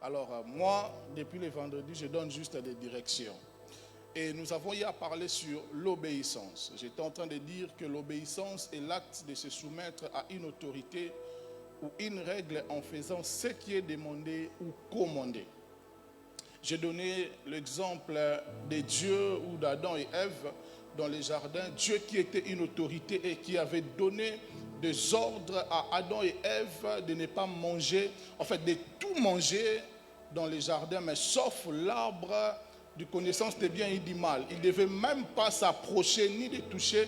Alors, moi, depuis le vendredi, je donne juste des directions. Et nous avons hier parlé sur l'obéissance. J'étais en train de dire que l'obéissance est l'acte de se soumettre à une autorité ou une règle en faisant ce qui est demandé ou commandé. J'ai donné l'exemple de Dieu ou d'Adam et Ève dans les jardins. Dieu qui était une autorité et qui avait donné des ordres à Adam et Ève de ne pas manger, en fait de tout manger dans les jardins, mais sauf l'arbre de connaissance des biens et du mal. Il ne devait même pas s'approcher ni de toucher.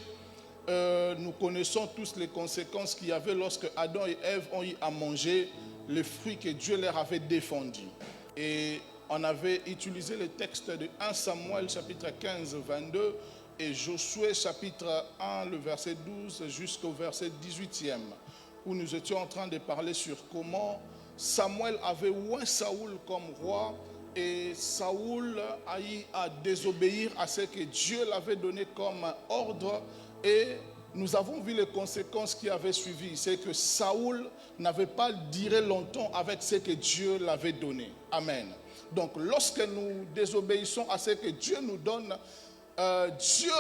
Nous connaissons tous les conséquences qu'il y avait lorsque Adam et Ève ont eu à manger les fruits que Dieu leur avait défendus. Et on avait utilisé le texte de 1 Samuel chapitre 15, 22 et Josué chapitre 1, le verset 12 jusqu'au verset 18e, où nous étions en train de parler sur comment Samuel avait oint Saoul comme roi et Saoul a eu à désobéir à ce que Dieu l'avait donné comme ordre et nous avons vu les conséquences qui avaient suivi. C'est que Saoul n'avait pas duré longtemps avec ce que Dieu l'avait donné. Amen. Donc lorsque nous désobéissons à ce que Dieu nous donne, Dieu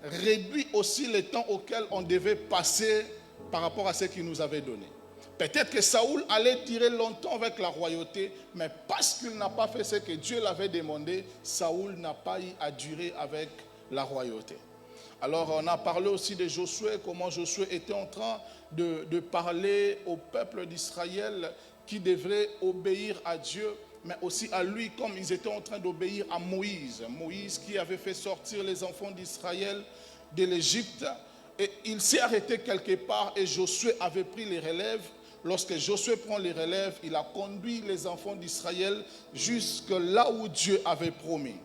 réduit aussi le temps auquel on devait passer par rapport à ce qu'il nous avait donné. Peut-être que Saoul allait durer longtemps avec la royauté, mais parce qu'il n'a pas fait ce que Dieu l'avait demandé, Saoul n'a pas eu à durer avec la royauté. Alors on a parlé aussi de Josué, comment Josué était en train de parler au peuple d'Israël qui devrait obéir à Dieu, mais aussi à lui comme ils étaient en train d'obéir à Moïse. Moïse qui avait fait sortir les enfants d'Israël de l'Égypte. Et il s'est arrêté quelque part et Josué avait pris les relèves. Lorsque Josué prend les relèves, il a conduit les enfants d'Israël jusque là où Dieu avait promis.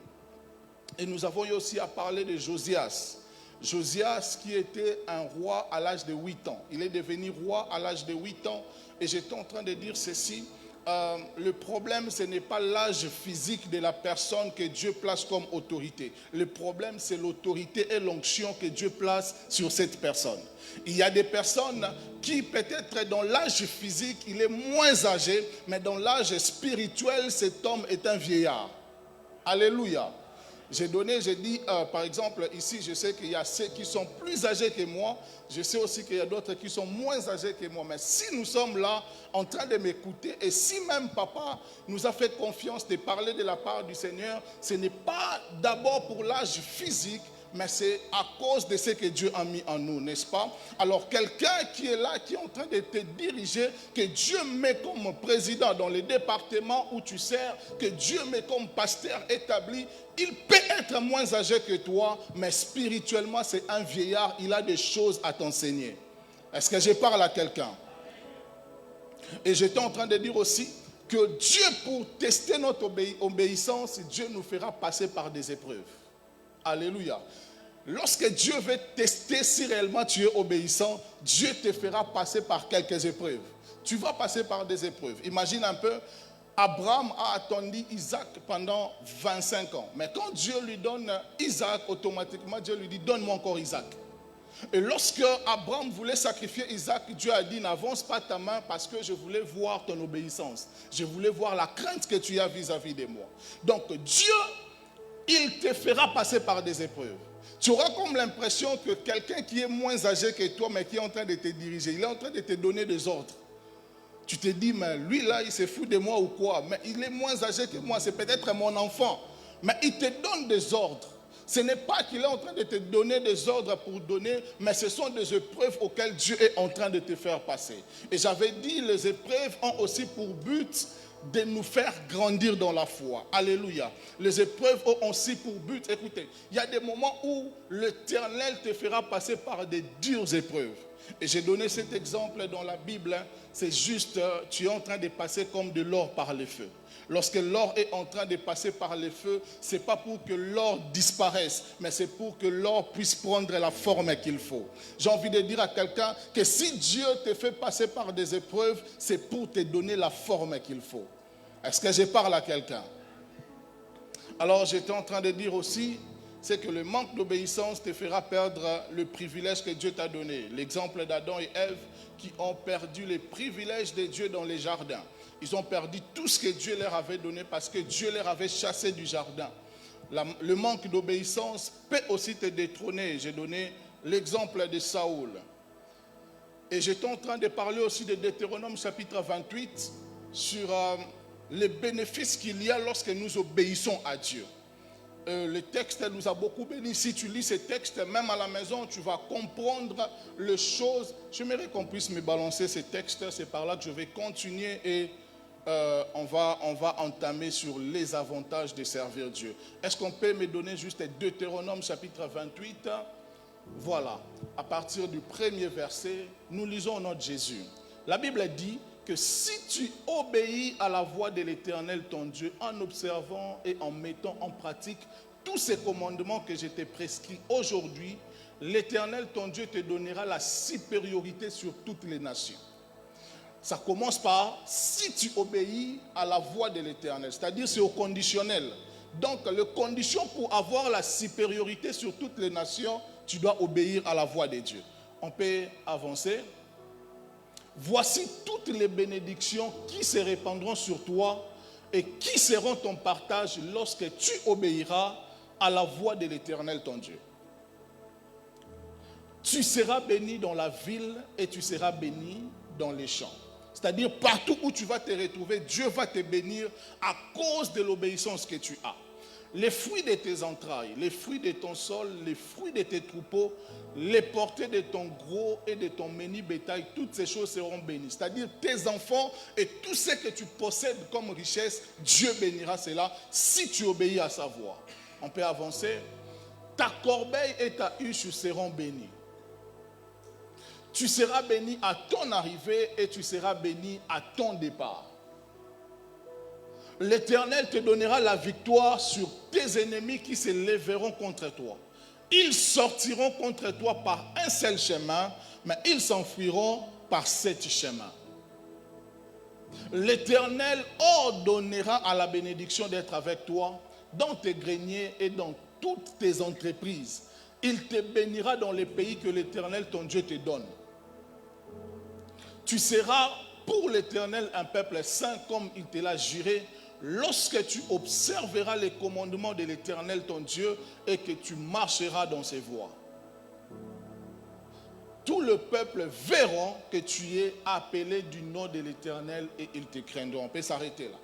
Et nous avons eu aussi à parler de Josias. Josias qui était un roi à l'âge de 8 ans. Il est devenu roi à l'âge de 8 ans. Et j'étais en train de dire ceci. Le problème, ce n'est pas l'âge physique de la personne que Dieu place comme autorité. Le problème, c'est l'autorité et l'onction que Dieu place sur cette personne. Il y a des personnes qui, peut-être dans l'âge physique, il est moins âgé, mais dans l'âge spirituel, cet homme est un vieillard. Alléluia. J'ai dit, par exemple, ici, je sais qu'il y a ceux qui sont plus âgés que moi. Je sais aussi qu'il y a d'autres qui sont moins âgés que moi. Mais si nous sommes là, en train de m'écouter, et si même papa nous a fait confiance de parler de la part du Seigneur, ce n'est pas d'abord pour l'âge physique, mais c'est à cause de ce que Dieu a mis en nous, n'est-ce pas? Alors quelqu'un qui est là, qui est en train de te diriger, que Dieu met comme président dans le département où tu sers, que Dieu met comme pasteur établi, il peut être moins âgé que toi, mais spirituellement c'est un vieillard, il a des choses à t'enseigner. Est-ce que je parle à quelqu'un? Et j'étais en train de dire aussi que Dieu, pour tester notre obéissance, Dieu nous fera passer par des épreuves. Alléluia. Lorsque Dieu veut tester si réellement tu es obéissant, Dieu te fera passer par quelques épreuves. Tu vas passer par des épreuves. Imagine un peu, Abraham a attendu Isaac pendant 25 ans. Mais quand Dieu lui donne Isaac, automatiquement Dieu lui dit, donne-moi encore Isaac. Et lorsque Abraham voulait sacrifier Isaac, Dieu a dit, n'avance pas ta main parce que je voulais voir ton obéissance. Je voulais voir la crainte que tu as vis-à-vis de moi. Donc Dieu, il te fera passer par des épreuves. Tu auras comme l'impression que quelqu'un qui est moins âgé que toi, mais qui est en train de te diriger, il est en train de te donner des ordres. Tu te dis, mais lui là, il se fout de moi ou quoi? Mais il est moins âgé que moi, c'est peut-être mon enfant. Mais il te donne des ordres. Ce n'est pas qu'il est en train de te donner des ordres pour donner, mais ce sont des épreuves auxquelles Dieu est en train de te faire passer. Et j'avais dit, les épreuves ont aussi pour but de nous faire grandir dans la foi. Alléluia. Les épreuves ont aussi pour but, écoutez, il y a des moments où l'Éternel te fera passer par des dures épreuves. Et j'ai donné cet exemple dans la Bible, c'est juste, tu es en train de passer comme de l'or par le feu. Lorsque l'or est en train de passer par le feu, ce n'est pas pour que l'or disparaisse, mais c'est pour que l'or puisse prendre la forme qu'il faut. J'ai envie de dire à quelqu'un que si Dieu te fait passer par des épreuves, c'est pour te donner la forme qu'il faut. Est-ce que je parle à quelqu'un? Alors j'étais en train de dire aussi c'est que le manque d'obéissance te fera perdre le privilège que Dieu t'a donné. L'exemple d'Adam et Ève qui ont perdu les privilèges de Dieu dans les jardins. Ils ont perdu tout ce que Dieu leur avait donné parce que Dieu leur avait chassé du jardin. Le manque d'obéissance peut aussi te détrôner. J'ai donné l'exemple de Saoul. Et j'étais en train de parler aussi de Deutéronome chapitre 28 sur les bénéfices qu'il y a lorsque nous obéissons à Dieu. Le texte nous a beaucoup bénis. Si tu lis ce texte, même à la maison, tu vas comprendre les choses. J'aimerais qu'on puisse me balancer ces textes. C'est par là que je vais continuer et on va entamer sur les avantages de servir Dieu. Est-ce qu'on peut me donner juste Deutéronome chapitre 28 ? Voilà, à partir du premier verset, nous lisons au nom de Jésus. La Bible dit que si tu obéis à la voix de l'Éternel ton Dieu en observant et en mettant en pratique tous ces commandements que je t'ai prescrits aujourd'hui, l'Éternel ton Dieu te donnera la supériorité sur toutes les nations. Ça commence par si tu obéis à la voix de l'Éternel, c'est-à-dire c'est au conditionnel. Donc, la condition pour avoir la supériorité sur toutes les nations, tu dois obéir à la voix de Dieu. On peut avancer. Voici toutes les bénédictions qui se répandront sur toi et qui seront ton partage lorsque tu obéiras à la voix de l'Éternel ton Dieu. Tu seras béni dans la ville et tu seras béni dans les champs. C'est-à-dire partout où tu vas te retrouver, Dieu va te bénir à cause de l'obéissance que tu as. Les fruits de tes entrailles, les fruits de ton sol, les fruits de tes troupeaux, les portées de ton gros et de ton menu bétail, toutes ces choses seront bénies. C'est-à-dire tes enfants et tout ce que tu possèdes comme richesse, Dieu bénira cela si tu obéis à sa voix. On peut avancer. Ta corbeille et ta huche seront bénies. Tu seras béni à ton arrivée et tu seras béni à ton départ. L'Éternel te donnera la victoire sur tes ennemis qui se lèveront contre toi. Ils sortiront contre toi par un seul chemin, mais ils s'enfuiront par 7 chemins. L'Éternel ordonnera à la bénédiction d'être avec toi dans tes greniers et dans toutes tes entreprises. Il te bénira dans les pays que l'Éternel ton Dieu te donne. Tu seras pour l'Éternel un peuple saint comme il te l'a juré, lorsque tu observeras les commandements de l'Éternel ton Dieu et que tu marcheras dans ses voies. Tout le peuple verront que tu es appelé du nom de l'Éternel et ils te craindront. On peut s'arrêter là.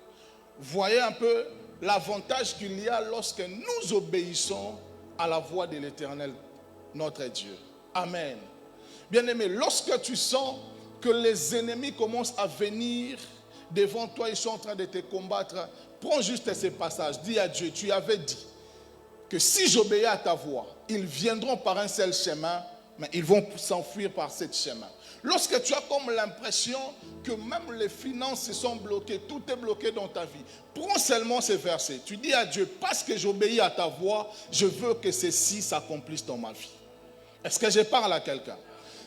Voyez un peu l'avantage qu'il y a lorsque nous obéissons à la voix de l'Éternel, notre Dieu. Amen. Bien-aimé, lorsque tu sens que les ennemis commencent à venir devant toi, ils sont en train de te combattre, prends juste ces passages, dis à Dieu, tu avais dit que si j'obéis à ta voix, ils viendront par un seul chemin, mais ils vont s'enfuir par 7 chemins. Lorsque tu as comme l'impression que même les finances se sont bloquées, tout est bloqué dans ta vie, prends seulement ces versets. Tu dis à Dieu, parce que j'obéis à ta voix, je veux que ceci s'accomplisse dans ma vie. Est-ce que je parle à quelqu'un?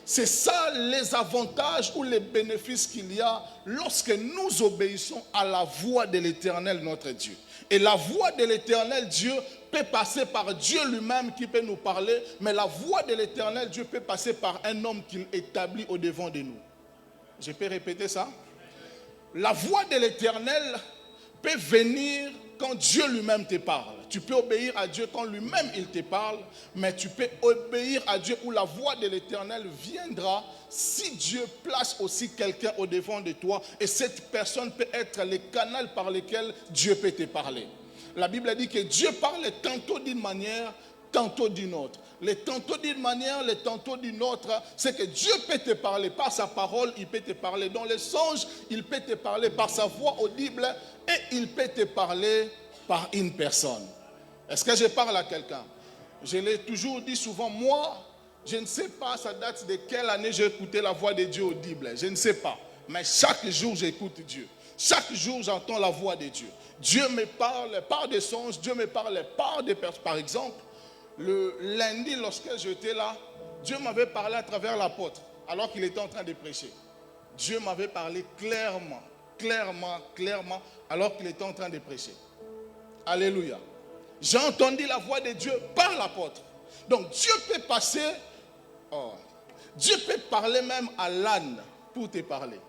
C'est ça les avantages ou les bénéfices qu'il y a lorsque nous obéissons à la voix de l'Éternel, notre Dieu. Et la voix de l'Éternel, Dieu, peut passer par Dieu lui-même qui peut nous parler, mais la voix de l'Éternel, Dieu peut passer par un homme qu'il établit au devant de nous. Je peux répéter ça? La voix de l'Éternel peut venir quand Dieu lui-même te parle. Tu peux obéir à Dieu quand lui-même il te parle, mais tu peux obéir à Dieu où la voix de l'Éternel viendra si Dieu place aussi quelqu'un au devant de toi et cette personne peut être le canal par lequel Dieu peut te parler. La Bible dit que Dieu parle tantôt d'une manière, tantôt d'une autre. Les tantôt d'une manière, les tantôt d'une autre, c'est que Dieu peut te parler par sa parole, il peut te parler dans les songes, il peut te parler par sa voix audible et il peut te parler par une personne. Est-ce que je parle à quelqu'un? Je l'ai toujours dit souvent, moi, je ne sais pas, ça date de quelle année j'ai écouté la voix de Dieu audible, je ne sais pas. Mais chaque jour, j'écoute Dieu. Chaque jour, j'entends la voix de Dieu. Dieu me parle par des songes, Dieu me parle par des personnes. Par exemple, le lundi, lorsque j'étais là, Dieu m'avait parlé à travers l'apôtre, alors qu'il était en train de prêcher. Dieu m'avait parlé clairement, alors qu'il était en train de prêcher. Alléluia. J'ai entendu la voix de Dieu par l'apôtre. Donc Dieu peut passer, Dieu peut parler même à l'âne pour te parler.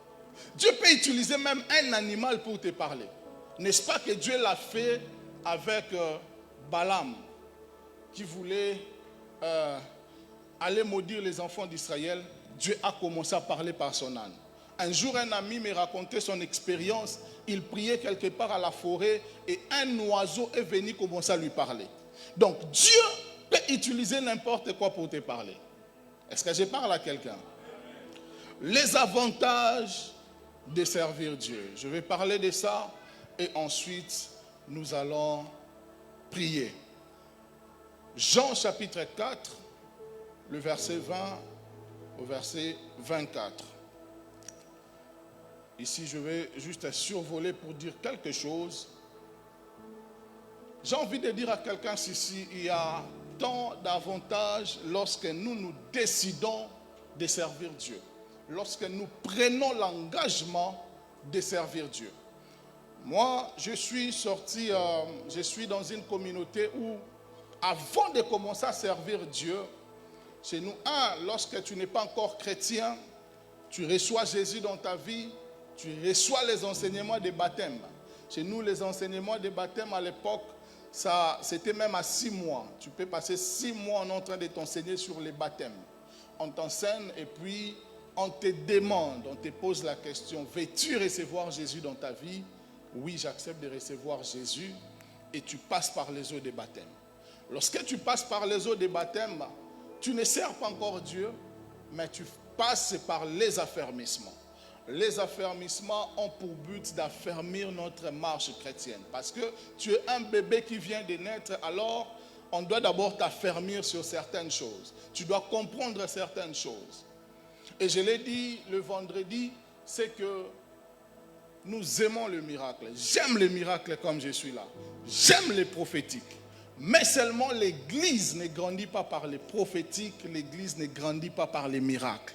Dieu peut utiliser même un animal pour te parler. N'est-ce pas que Dieu l'a fait avec Balaam, qui voulait aller maudire les enfants d'Israël? Dieu a commencé à parler par son âne. Un jour, un ami me racontait son expérience. Il priait quelque part à la forêt et un oiseau est venu commencer à lui parler. Donc Dieu peut utiliser n'importe quoi pour te parler. Est-ce que je parle à quelqu'un? Les avantages de servir Dieu. Je vais parler de ça et ensuite nous allons prier. Jean chapitre 4, le verset 20 au verset 24. Ici, je vais juste survoler pour dire quelque chose. J'ai envie de dire à quelqu'un ici, il y a tant d'avantages lorsque nous décidons de servir Dieu. Lorsque nous prenons l'engagement de servir Dieu. Moi, je suis dans une communauté où, avant de commencer à servir Dieu, chez nous, lorsque tu n'es pas encore chrétien, tu reçois Jésus dans ta vie, tu reçois les enseignements des baptêmes. Chez nous, les enseignements des baptêmes à l'époque, c'était même à 6 mois. Tu peux passer 6 mois en train de t'enseigner sur les baptêmes. On t'enseigne et puis on te demande, on te pose la question, veux-tu recevoir Jésus dans ta vie? Oui, j'accepte de recevoir Jésus. Et tu passes par les eaux des baptêmes. Lorsque tu passes par les eaux des baptêmes, tu ne sers pas encore Dieu, mais tu passes par les affermissements. Les affermissements ont pour but d'affermir notre marche chrétienne. Parce que tu es un bébé qui vient de naître, alors on doit d'abord t'affermir sur certaines choses. Tu dois comprendre certaines choses. Et je l'ai dit le vendredi, c'est que nous aimons le miracle. J'aime les miracles comme je suis là. J'aime les prophétiques. Mais seulement l'Église ne grandit pas par les prophétiques, l'Église ne grandit pas par les miracles.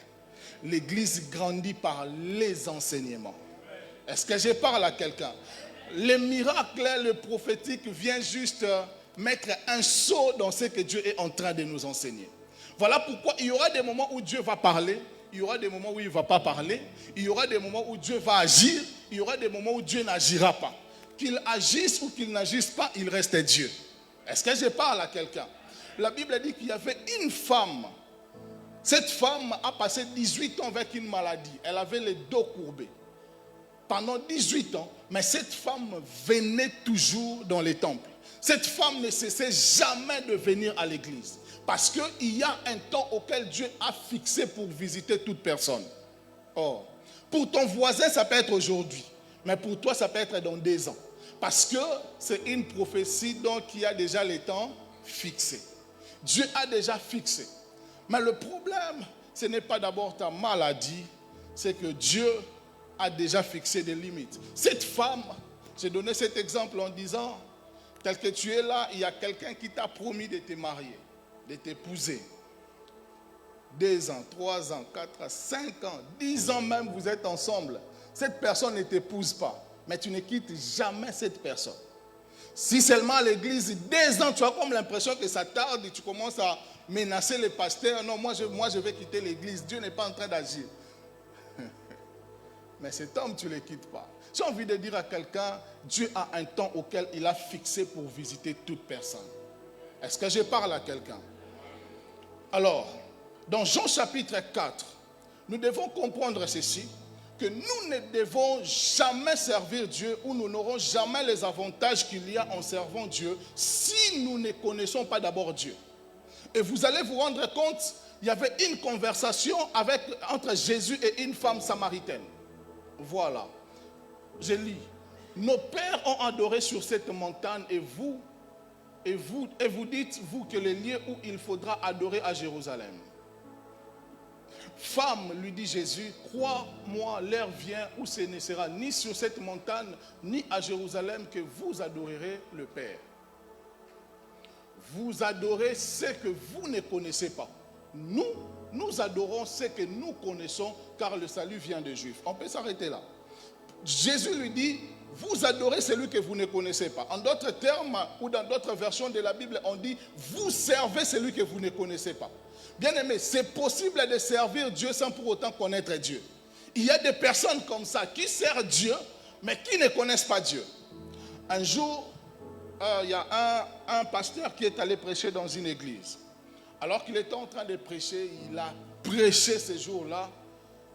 L'Église grandit par les enseignements. Est-ce que je parle à quelqu'un? Les miracles, le prophétique vient juste mettre un saut dans ce que Dieu est en train de nous enseigner. Voilà pourquoi il y aura des moments où Dieu va parler, il y aura des moments où il ne va pas parler, il y aura des moments où Dieu va agir, il y aura des moments où Dieu n'agira pas. Qu'il agisse ou qu'il n'agisse pas, il reste Dieu. Est-ce que je parle à quelqu'un? La Bible dit qu'il y avait une femme. Cette femme a passé 18 ans avec une maladie. Elle avait les dos courbés. Pendant 18 ans, mais cette femme venait toujours dans les temples. Cette femme ne cessait jamais de venir à l'église. Parce qu'il y a un temps auquel Dieu a fixé pour visiter toute personne. Or, pour ton voisin, ça peut être aujourd'hui. Mais pour toi, ça peut être dans 2 ans. Parce que c'est une prophétie donc qui a déjà les temps fixés. Dieu a déjà fixé. Mais le problème, ce n'est pas d'abord ta maladie, c'est que Dieu a déjà fixé des limites. Cette femme, j'ai donné cet exemple en disant, tel que tu es là, il y a quelqu'un qui t'a promis de te marier, de t'épouser. 2 ans, 3 ans, 4 ans, 5 ans, 10 ans même, vous êtes ensemble. Cette personne ne t'épouse pas. Mais tu ne quittes jamais cette personne. Si seulement à l'église, 2 ans, tu as comme l'impression que ça tarde et tu commences à menacer les pasteurs. Non, moi je vais quitter l'église. Dieu n'est pas en train d'agir. Mais cet homme, tu ne le quittes pas. J'ai envie de dire à quelqu'un, Dieu a un temps auquel il a fixé pour visiter toute personne. Est-ce que je parle à quelqu'un? Alors, dans Jean chapitre 4, nous devons comprendre ceci, que nous ne devons jamais servir Dieu ou nous n'aurons jamais les avantages qu'il y a en servant Dieu si nous ne connaissons pas d'abord Dieu. Et vous allez vous rendre compte, il y avait une conversation entre Jésus et une femme samaritaine. Voilà. Je lis. Nos pères ont adoré sur cette montagne et vous dites, vous, que le lieu où il faudra adorer à Jérusalem. Femme, lui dit Jésus, crois-moi, l'heure vient où ce ne sera ni sur cette montagne, ni à Jérusalem que vous adorerez le Père. Vous adorez ce que vous ne connaissez pas. Nous adorons ce que nous connaissons, car le salut vient des Juifs. On peut s'arrêter là. Jésus lui dit, vous adorez celui que vous ne connaissez pas. En d'autres termes, ou dans d'autres versions de la Bible, on dit, vous servez celui que vous ne connaissez pas. Bien aimé, c'est possible de servir Dieu sans pour autant connaître Dieu. Il y a des personnes comme ça qui servent Dieu, mais qui ne connaissent pas Dieu. Un jour, il y a un pasteur qui est allé prêcher dans une église. Alors qu'il était en train de prêcher, il a prêché ce jour-là,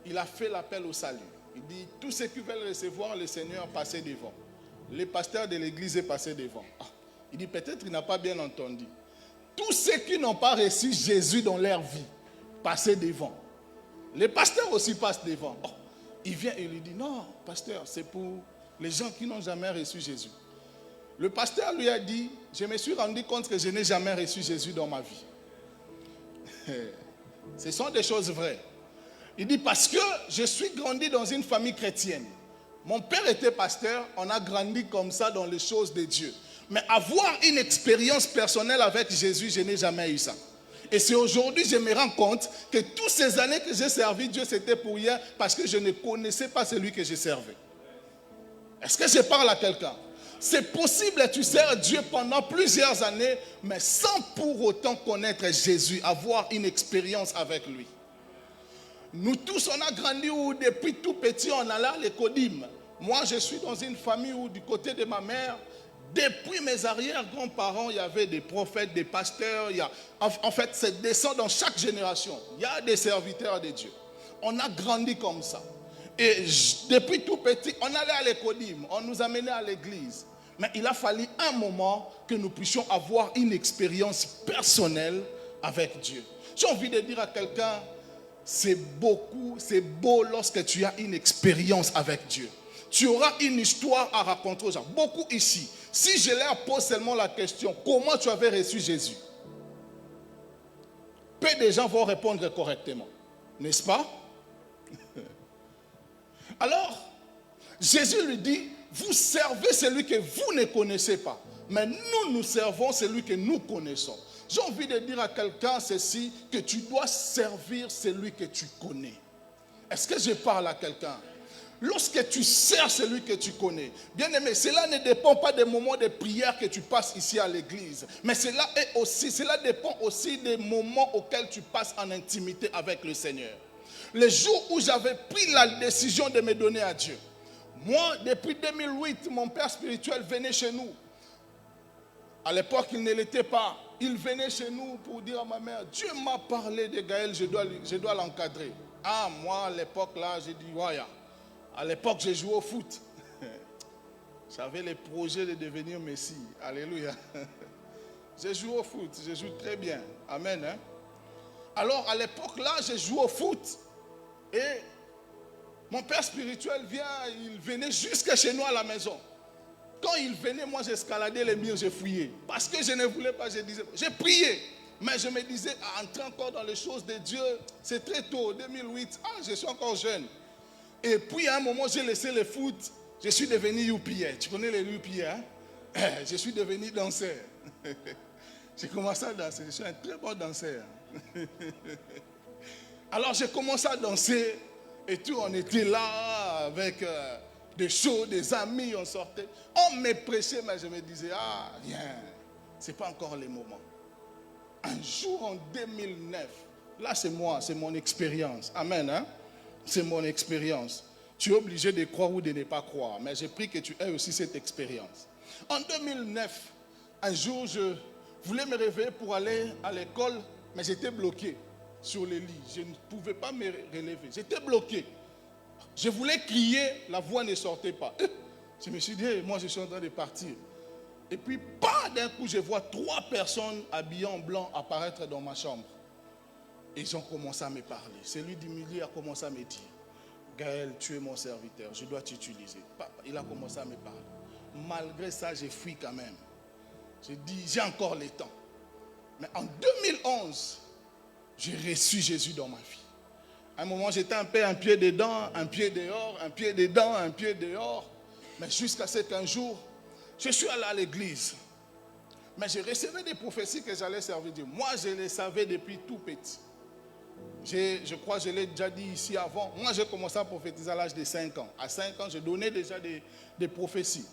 il a fait l'appel au salut. Il dit, tous ceux qui veulent recevoir le Seigneur, passez devant. Le pasteur de l'église est passé devant. Il dit, peut-être il n'a pas bien entendu. Tous ceux qui n'ont pas reçu Jésus dans leur vie, passez devant. Les pasteurs aussi passent devant. Il vient et lui dit, non, pasteur, c'est pour les gens qui n'ont jamais reçu Jésus. Le pasteur lui a dit, je me suis rendu compte que je n'ai jamais reçu Jésus dans ma vie. Ce sont des choses vraies. Il dit, parce que je suis grandi dans une famille chrétienne. Mon père était pasteur, on a grandi comme ça dans les choses de Dieu. Mais avoir une expérience personnelle avec Jésus, je n'ai jamais eu ça. Et c'est aujourd'hui que je me rends compte que toutes ces années que j'ai servi Dieu, c'était pour rien parce que je ne connaissais pas celui que je servais. Est-ce que je parle à quelqu'un? C'est possible que tu sers Dieu pendant plusieurs années, mais sans pour autant connaître Jésus, avoir une expérience avec lui. Nous tous, on a grandi où depuis tout petit, on allait à l'écodim. Moi, je suis dans une famille où du côté de ma mère, depuis mes arrière-grands-parents, il y avait des prophètes, des pasteurs. En fait, c'est descend dans chaque génération. Il y a des serviteurs de Dieu. On a grandi comme ça. Et depuis tout petit, on allait à l'écodim, on nous amenait à l'église. Mais il a fallu un moment que nous puissions avoir une expérience personnelle avec Dieu. J'ai envie de dire à quelqu'un, c'est beau lorsque tu as une expérience avec Dieu. Tu auras une histoire à raconter aux gens. Beaucoup ici, si je leur pose seulement la question, comment tu avais reçu Jésus? Peu de gens vont répondre correctement. N'est-ce pas? Alors, Jésus lui dit, vous servez celui que vous ne connaissez pas. Mais nous servons celui que nous connaissons. J'ai envie de dire à quelqu'un ceci, que tu dois servir celui que tu connais. Est-ce que je parle à quelqu'un? Lorsque tu sers celui que tu connais, bien aimé, cela ne dépend pas des moments de prière que tu passes ici à l'église. Mais cela dépend aussi des moments auxquels tu passes en intimité avec le Seigneur. Le jour où j'avais pris la décision de me donner à Dieu, moi, depuis 2008, mon père spirituel venait chez nous. À l'époque, il ne l'était pas. Il venait chez nous pour dire à ma mère, Dieu m'a parlé de Gaël, je dois l'encadrer. Ah, moi, à l'époque, là, j'ai dit, ouais. À l'époque, j'ai joué au foot. J'avais les projets de devenir Messie. Alléluia. J'ai joué au foot, je joue très bien. Amen. Hein? Alors, à l'époque, là, j'ai joué au foot. Et mon père spirituel il venait jusqu'à chez nous à la maison. Quand il venait, moi j'escaladais les murs, j'ai fouillé. Parce que je ne voulais pas, j'ai prié. Mais je me disais, entrer encore dans les choses de Dieu, c'est très tôt, 2008. Je suis encore jeune. Et puis à un moment, j'ai laissé le foot. Je suis devenu youpier. Tu connais les youpiers, hein? Je suis devenu danseur. J'ai commencé à danser. Je suis un très bon danseur. Alors j'ai commencé à danser. Et tout, on était là avec des shows, des amis, on sortait. On me prêchait, mais je me disais, rien, ce n'est pas encore le moment. Un jour en 2009, là c'est moi, c'est mon expérience. Amen, hein? C'est mon expérience. Tu es obligé de croire ou de ne pas croire, mais j'ai pris que tu aies aussi cette expérience. En 2009, un jour, je voulais me réveiller pour aller à l'école, mais j'étais bloqué sur le lit. Je ne pouvais pas me relever. J'étais bloqué. Je voulais crier, la voix ne sortait pas. Je me suis dit, moi je suis en train de partir. Et puis, pas d'un coup, je vois 3 personnes habillées en blanc apparaître dans ma chambre. Et ils ont commencé à me parler. Celui du milieu a commencé à me dire, Gaël, tu es mon serviteur, je dois t'utiliser. Il a commencé à me parler. Malgré ça, j'ai fui quand même. J'ai dit, j'ai encore le temps. Mais en 2011, j'ai reçu Jésus dans ma vie. À un moment, j'étais un peu un pied dedans, un pied dehors, un pied dedans, un pied dehors. Mais jusqu'à ce qu'un jour, je suis allé à l'église. Mais je recevais des prophéties que j'allais servir Dieu. Moi, je les savais depuis tout petit. Je crois que je l'ai déjà dit ici avant. Moi, j'ai commencé à prophétiser à l'âge de 5 ans. À 5 ans, je donnais déjà des prophéties.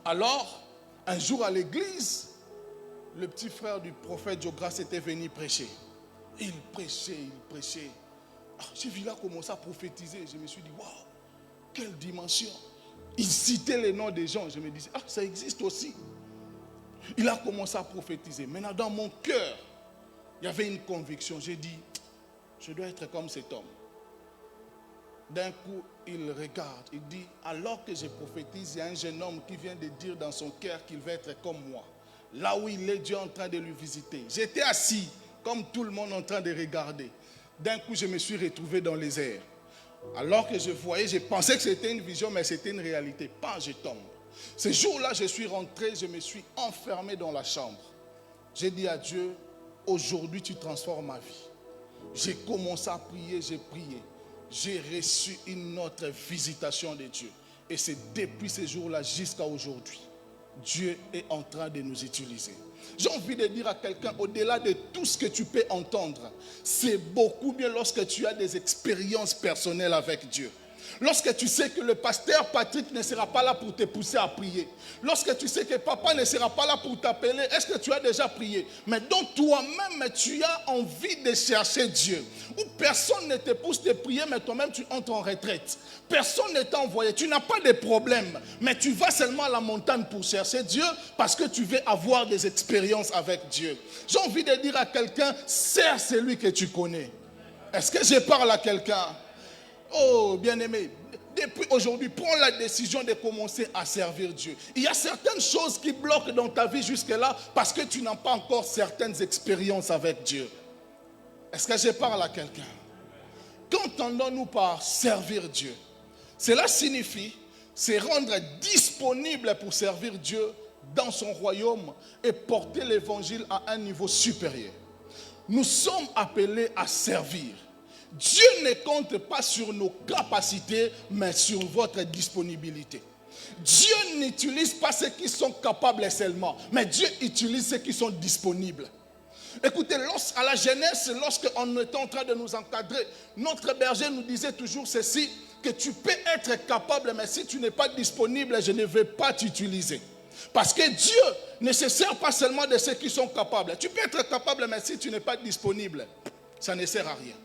Alors, un jour à l'église, le petit frère du prophète Jogras était venu prêcher. Il prêchait. J'ai vu là commencer à prophétiser. Je me suis dit, waouh, quelle dimension. Il citait les noms des gens. Je me disais, ça existe aussi. Il a commencé à prophétiser. Maintenant, dans mon cœur, il y avait une conviction. J'ai dit, je dois être comme cet homme. D'un coup, il regarde. Il dit, alors que je prophétise, il y a un jeune homme qui vient de dire dans son cœur qu'il va être comme moi. Là où il est, Dieu est en train de lui visiter. J'étais assis, comme tout le monde en train de regarder. D'un coup, je me suis retrouvé dans les airs. Alors que je voyais, je pensais que c'était une vision, mais c'était une réalité. Je tombe. Ce jour-là, je suis rentré, je me suis enfermé dans la chambre. J'ai dit à Dieu, aujourd'hui tu transformes ma vie. J'ai commencé à prier, j'ai prié. J'ai reçu une autre visitation de Dieu. Et c'est depuis ce jour-là jusqu'à aujourd'hui. Dieu est en train de nous utiliser. J'ai envie de dire à quelqu'un, au-delà de tout ce que tu peux entendre, c'est beaucoup mieux lorsque tu as des expériences personnelles avec Dieu. Lorsque tu sais que le pasteur Patrick ne sera pas là pour te pousser à prier. Lorsque tu sais que papa ne sera pas là pour t'appeler, est-ce que tu as déjà prié? Mais donc toi-même, tu as envie de chercher Dieu. Ou personne ne te pousse de prier, mais toi-même tu entres en retraite. Personne ne t'a envoyé. Tu n'as pas de problème, mais tu vas seulement à la montagne pour chercher Dieu parce que tu veux avoir des expériences avec Dieu. J'ai envie de dire à quelqu'un, sers celui que tu connais. Est-ce que je parle à quelqu'un? Oh, bien-aimé, depuis aujourd'hui, prends la décision de commencer à servir Dieu. Il y a certaines choses qui bloquent dans ta vie jusque-là parce que tu n'as pas encore certaines expériences avec Dieu. Est-ce que je parle à quelqu'un? Qu'entendons-nous par servir Dieu? Cela signifie se rendre disponible pour servir Dieu dans son royaume et porter l'évangile à un niveau supérieur. Nous sommes appelés à servir. Dieu ne compte pas sur nos capacités, mais sur votre disponibilité. Dieu n'utilise pas ceux qui sont capables seulement, mais Dieu utilise ceux qui sont disponibles. Écoutez, à la jeunesse, lorsqu'on était en train de nous encadrer, notre berger nous disait toujours ceci, que tu peux être capable, mais si tu n'es pas disponible, je ne vais pas t'utiliser. Parce que Dieu ne se sert pas seulement de ceux qui sont capables. Tu peux être capable, mais si tu n'es pas disponible, ça ne sert à rien.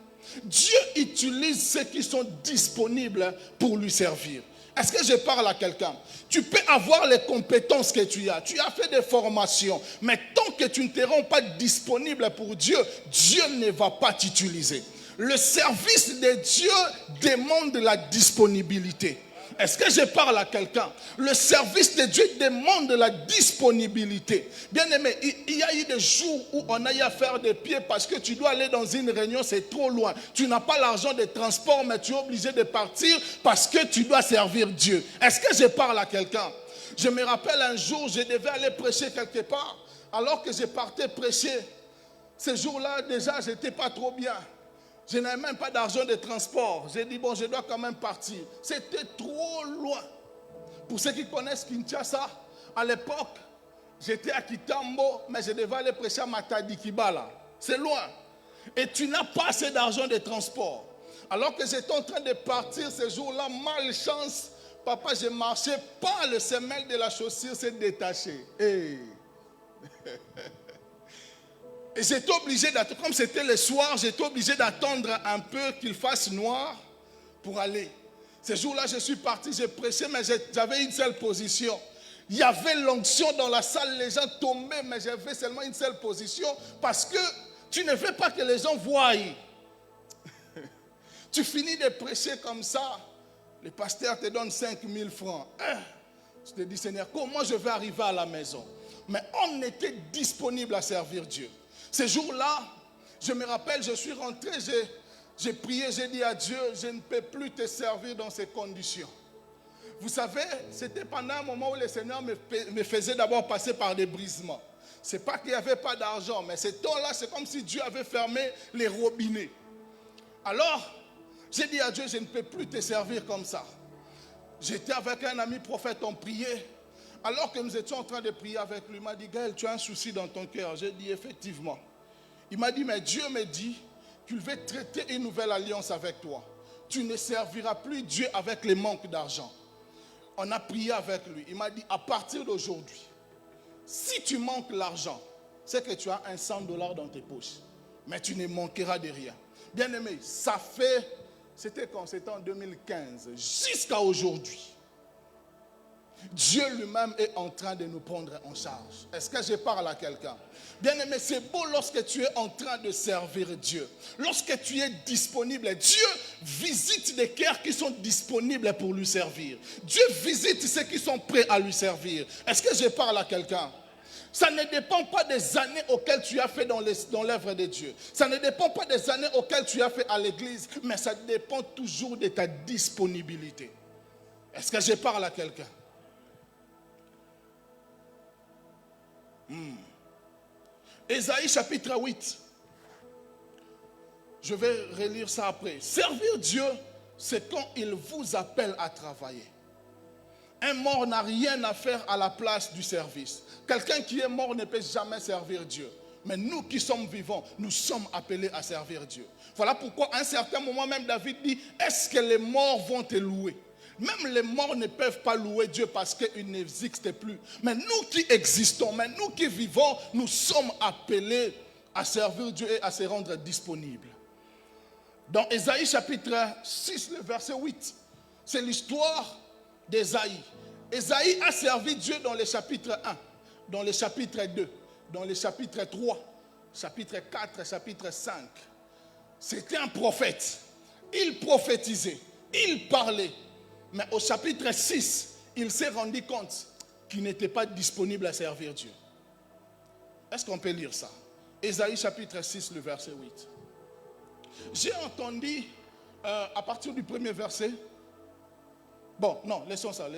Dieu utilise ceux qui sont disponibles pour lui servir. Est-ce que je parle à quelqu'un? Tu peux avoir les compétences que tu as. Tu as fait des formations. Mais tant que tu ne te rends pas disponible pour Dieu, Dieu ne va pas t'utiliser. Le service de Dieu demande la disponibilité. Est-ce que je parle à quelqu'un? Le service de Dieu demande la disponibilité. Bien aimé, il y a eu des jours où on a eu à faire des pieds parce que tu dois aller dans une réunion, c'est trop loin. Tu n'as pas l'argent de transport, mais tu es obligé de partir parce que tu dois servir Dieu. Est-ce que je parle à quelqu'un? Je me rappelle un jour, je devais aller prêcher quelque part. Alors que je partais prêcher, ce jour-là, déjà, je n'étais pas trop bien. Je n'avais même pas d'argent de transport. J'ai dit, bon, je dois quand même partir. C'était trop loin. Pour ceux qui connaissent Kinshasa, à l'époque, j'étais à Kitambo, mais je devais aller prêcher à Matadi Kibala. C'est loin. Et tu n'as pas assez d'argent de transport. Alors que j'étais en train de partir ce jour-là, malchance, papa, je marchais pas, le semelle de la chaussure s'est détaché. Hey. Et j'étais obligé d'attendre, comme c'était le soir, j'étais obligé d'attendre un peu qu'il fasse noir pour aller. Ce jour-là, je suis parti, j'ai prêché, mais j'avais une seule position. Il y avait l'onction dans la salle, les gens tombaient, mais j'avais seulement une seule position parce que tu ne veux pas que les gens voient. Tu finis de prêcher comme ça, le pasteur te donne 5 000 francs. Je te dis, Seigneur, comment je vais arriver à la maison? Mais on était disponible à servir Dieu. Ce jour-là, je me rappelle, je suis rentré, j'ai prié, j'ai dit à Dieu, je ne peux plus te servir dans ces conditions. Vous savez, c'était pendant un moment où le Seigneur me faisait d'abord passer par des brisements. Ce n'est pas qu'il n'y avait pas d'argent, mais ce temps-là, c'est comme si Dieu avait fermé les robinets. Alors, j'ai dit à Dieu, je ne peux plus te servir comme ça. J'étais avec un ami prophète, on priait. Alors que nous étions en train de prier avec lui, il m'a dit, Gaël, tu as un souci dans ton cœur. J'ai dit, effectivement. Il m'a dit, mais Dieu me dit qu'il veut traiter une nouvelle alliance avec toi. Tu ne serviras plus Dieu avec les manques d'argent. On a prié avec lui. Il m'a dit, à partir d'aujourd'hui, si tu manques l'argent, c'est que tu as un $100 dans tes poches. Mais tu ne manqueras de rien. Bien aimé, ça fait, c'était quand? C'était en 2015, jusqu'à aujourd'hui. Dieu lui-même est en train de nous prendre en charge. Est-ce que je parle à quelqu'un? Bien aimé, c'est beau lorsque tu es en train de servir Dieu. Lorsque tu es disponible, Dieu visite des cœurs qui sont disponibles pour lui servir. Dieu visite ceux qui sont prêts à lui servir. Est-ce que je parle à quelqu'un? Ça ne dépend pas des années auxquelles tu as fait dans l'œuvre de Dieu. Ça ne dépend pas des années auxquelles tu as fait à l'église, mais ça dépend toujours de ta disponibilité. Est-ce que je parle à quelqu'un? Ésaïe chapitre 8. Je vais relire ça après. Servir Dieu, c'est quand il vous appelle à travailler. Un mort n'a rien à faire à la place du service. Quelqu'un qui est mort ne peut jamais servir Dieu. Mais nous qui sommes vivants, nous sommes appelés à servir Dieu. Voilà pourquoi à un certain moment même David dit, est-ce que les morts vont te louer? Même les morts ne peuvent pas louer Dieu parce qu'ils n'existent plus. Mais nous qui existons, mais nous qui vivons, nous sommes appelés à servir Dieu et à se rendre disponibles. Dans Ésaïe chapitre 6, le verset 8, c'est l'histoire d'Ésaïe. Ésaïe a servi Dieu dans le chapitre 1, dans le chapitre 2, dans le chapitre 3, chapitre 4, chapitre 5. C'était un prophète. Il prophétisait, il parlait. Mais au chapitre 6, il s'est rendu compte qu'il n'était pas disponible à servir Dieu. Est-ce qu'on peut lire ça? Ésaïe chapitre 6, le verset 8. J'ai entendu, à partir du premier verset, bon, non, laissons ça.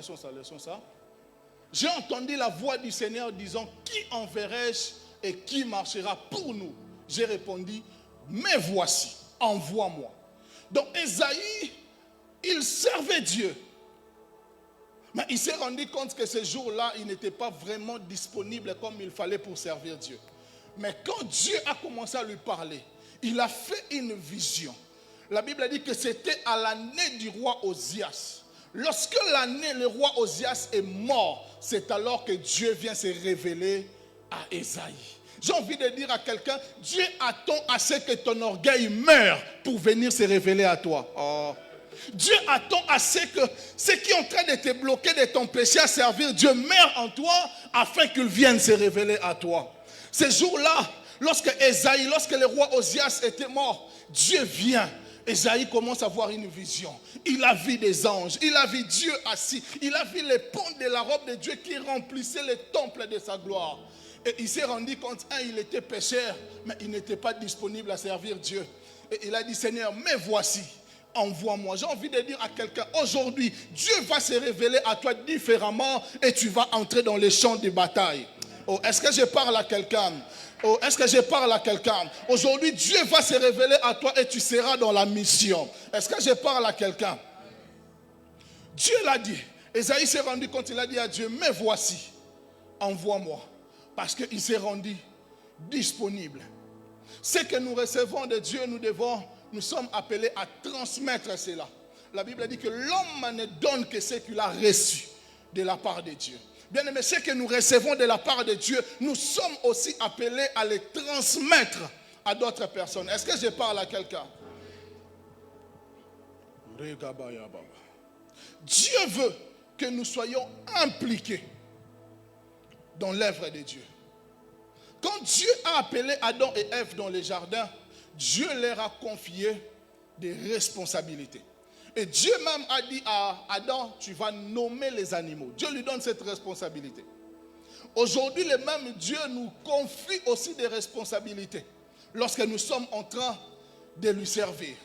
J'ai entendu la voix du Seigneur disant, qui enverrai-je et qui marchera pour nous? J'ai répondu, mais voici, envoie-moi. Donc Ésaïe, il servait Dieu. Mais il s'est rendu compte que ce jour-là, il n'était pas vraiment disponible comme il fallait pour servir Dieu. Mais quand Dieu a commencé à lui parler, il a fait une vision. La Bible a dit que c'était à l'année du roi Osias. Lorsque le roi Osias est mort, c'est alors que Dieu vient se révéler à Ésaïe. J'ai envie de dire à quelqu'un, Dieu attend à ce que ton orgueil meure pour venir se révéler à toi. Oh. Dieu attend à ce que ce qui est en train de te bloquer, de t'empêcher à servir Dieu, meure en toi afin qu'il vienne se révéler à toi. Ce jour-là, lorsque le roi Osias était mort, Dieu vient. Ésaïe commence à voir une vision. Il a vu des anges, il a vu Dieu assis, il a vu les pentes de la robe de Dieu qui remplissaient le temple de sa gloire. Et il s'est rendu compte, il était pécheur, mais il n'était pas disponible à servir Dieu. Et il a dit, Seigneur, mais voici, envoie-moi. J'ai envie de dire à quelqu'un, aujourd'hui, Dieu va se révéler à toi différemment et tu vas entrer dans les champs de bataille. Oh, est-ce que je parle à quelqu'un? Oh, est-ce que je parle à quelqu'un? Aujourd'hui, Dieu va se révéler à toi et tu seras dans la mission. Est-ce que je parle à quelqu'un? Dieu l'a dit. Ésaïe s'est rendu compte, il a dit à Dieu, mais voici, envoie-moi. Parce qu'il s'est rendu disponible. Ce que nous recevons de Dieu, nous sommes appelés à transmettre cela. La Bible dit que l'homme ne donne que ce qu'il a reçu de la part de Dieu. Bien aimé, ce que nous recevons de la part de Dieu, nous sommes aussi appelés à les transmettre à d'autres personnes. Est-ce que je parle à quelqu'un? Dieu veut que nous soyons impliqués dans l'œuvre de Dieu. Quand Dieu a appelé Adam et Ève dans le jardin, Dieu leur a confié des responsabilités. Et Dieu même a dit à Adam, tu vas nommer les animaux. Dieu lui donne cette responsabilité. Aujourd'hui, le même Dieu nous confie aussi des responsabilités lorsque nous sommes en train de lui servir.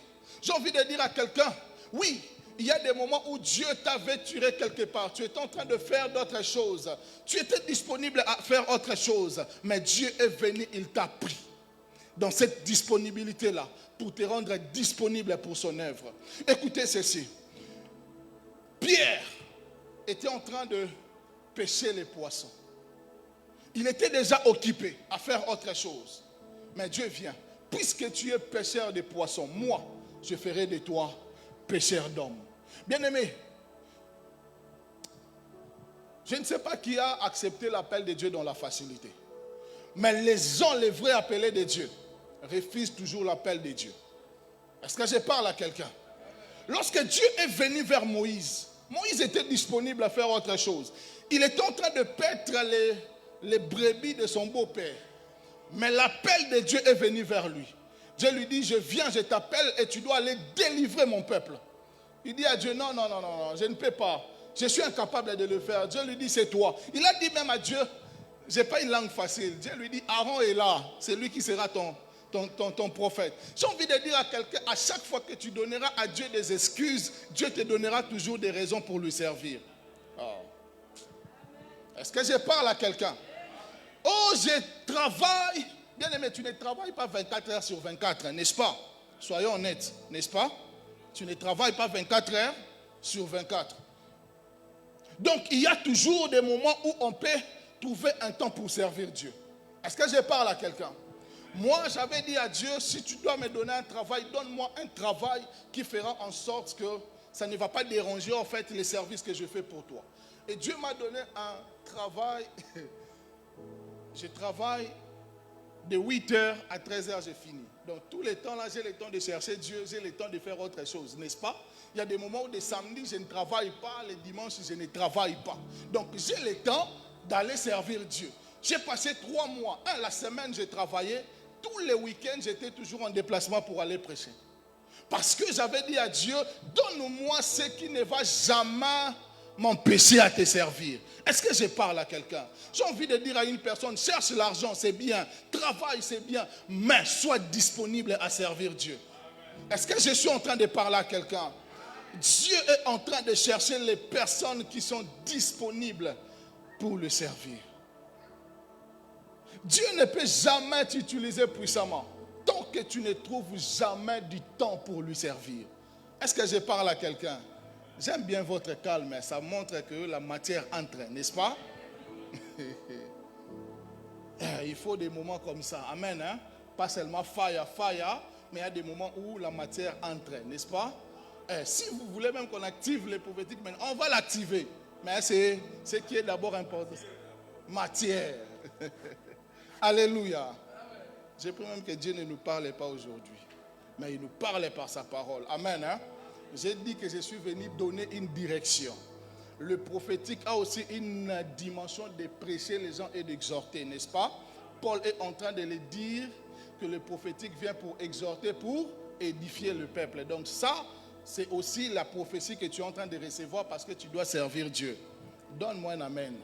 J'ai envie de dire à quelqu'un, oui, il y a des moments où Dieu t'avait tué quelque part. Tu étais en train de faire d'autres choses. Tu étais disponible à faire autre chose. Mais Dieu est venu, il t'a pris dans cette disponibilité-là pour te rendre disponible pour son œuvre. Écoutez ceci. Pierre était en train de pêcher les poissons. Il était déjà occupé à faire autre chose. Mais Dieu vient. puisque tu es pêcheur de poissons, moi, je ferai de toi pêcheur d'hommes. Bien-aimé, je ne sais pas qui a accepté l'appel de Dieu dans la facilité. Mais les gens, les vrais appelés de Dieu, refusent toujours l'appel de Dieu. Est-ce que je parle à quelqu'un? Lorsque Dieu est venu vers Moïse, Moïse était disponible à faire autre chose. Il était en train de paître les brebis de son beau-père. Mais l'appel de Dieu est venu vers lui. Dieu lui dit, je viens, je t'appelle et tu dois aller délivrer mon peuple. Il dit à Dieu, non, je ne peux pas. Je suis incapable de le faire. Dieu lui dit, c'est toi. Il a dit même à Dieu, je n'ai pas une langue facile. Dieu lui dit, Aaron est là. C'est lui qui sera ton prophète. J'ai envie de dire à quelqu'un, à chaque fois que tu donneras à Dieu des excuses, Dieu te donnera toujours des raisons pour lui servir. Oh. Est-ce que je parle à quelqu'un? Oh, je travaille. Bien aimé, tu ne travailles pas 24 heures sur 24, n'est-ce pas? Soyons honnêtes, n'est-ce pas? Tu ne travailles pas 24 heures sur 24. Donc, il y a toujours des moments où on peut trouver un temps pour servir Dieu. Est-ce que je parle à quelqu'un? Moi, j'avais dit à Dieu, si tu dois me donner un travail, donne-moi un travail qui fera en sorte que ça ne va pas déranger en fait les services que je fais pour toi. Et Dieu m'a donné un travail. Je travaille de 8h à 13h, j'ai fini. Donc, tous les temps là, j'ai le temps de chercher Dieu, j'ai le temps de faire autre chose, n'est-ce pas? Il y a des moments où des samedis, je ne travaille pas, les dimanches, je ne travaille pas. Donc, j'ai le temps d'aller servir Dieu. J'ai passé 3 mois. La semaine, j'ai travaillé. Tous les week-ends, j'étais toujours en déplacement pour aller prêcher. Parce que j'avais dit à Dieu, donne-moi ce qui ne va jamais m'empêcher à te servir. Est-ce que je parle à quelqu'un? J'ai envie de dire à une personne, cherche l'argent, c'est bien. Travaille, c'est bien. Mais sois disponible à servir Dieu. Est-ce que je suis en train de parler à quelqu'un? Dieu est en train de chercher les personnes qui sont disponibles pour le servir. Dieu ne peut jamais t'utiliser puissamment tant que tu ne trouves jamais du temps pour lui servir. Est-ce que je parle à quelqu'un? J'aime bien votre calme, ça montre que la matière entre, n'est-ce pas? Il faut des moments comme ça, amen, hein? Pas seulement fire, mais il y a des moments où la matière entre, n'est-ce pas? Si vous voulez même qu'on active les prophétiques, on va l'activer. Mais c'est ce qui est d'abord important. Matière. Alléluia. J'ai pris même que Dieu ne nous parlait pas aujourd'hui, mais il nous parlait par sa parole. Amen. Hein? J'ai dit que je suis venu donner une direction. Le prophétique a aussi une dimension de prêcher les gens et d'exhorter, n'est-ce pas? Paul est en train de le dire que le prophétique vient pour exhorter, pour édifier le peuple. Donc ça, c'est aussi la prophétie que tu es en train de recevoir parce que tu dois servir Dieu. Donne-moi un amen.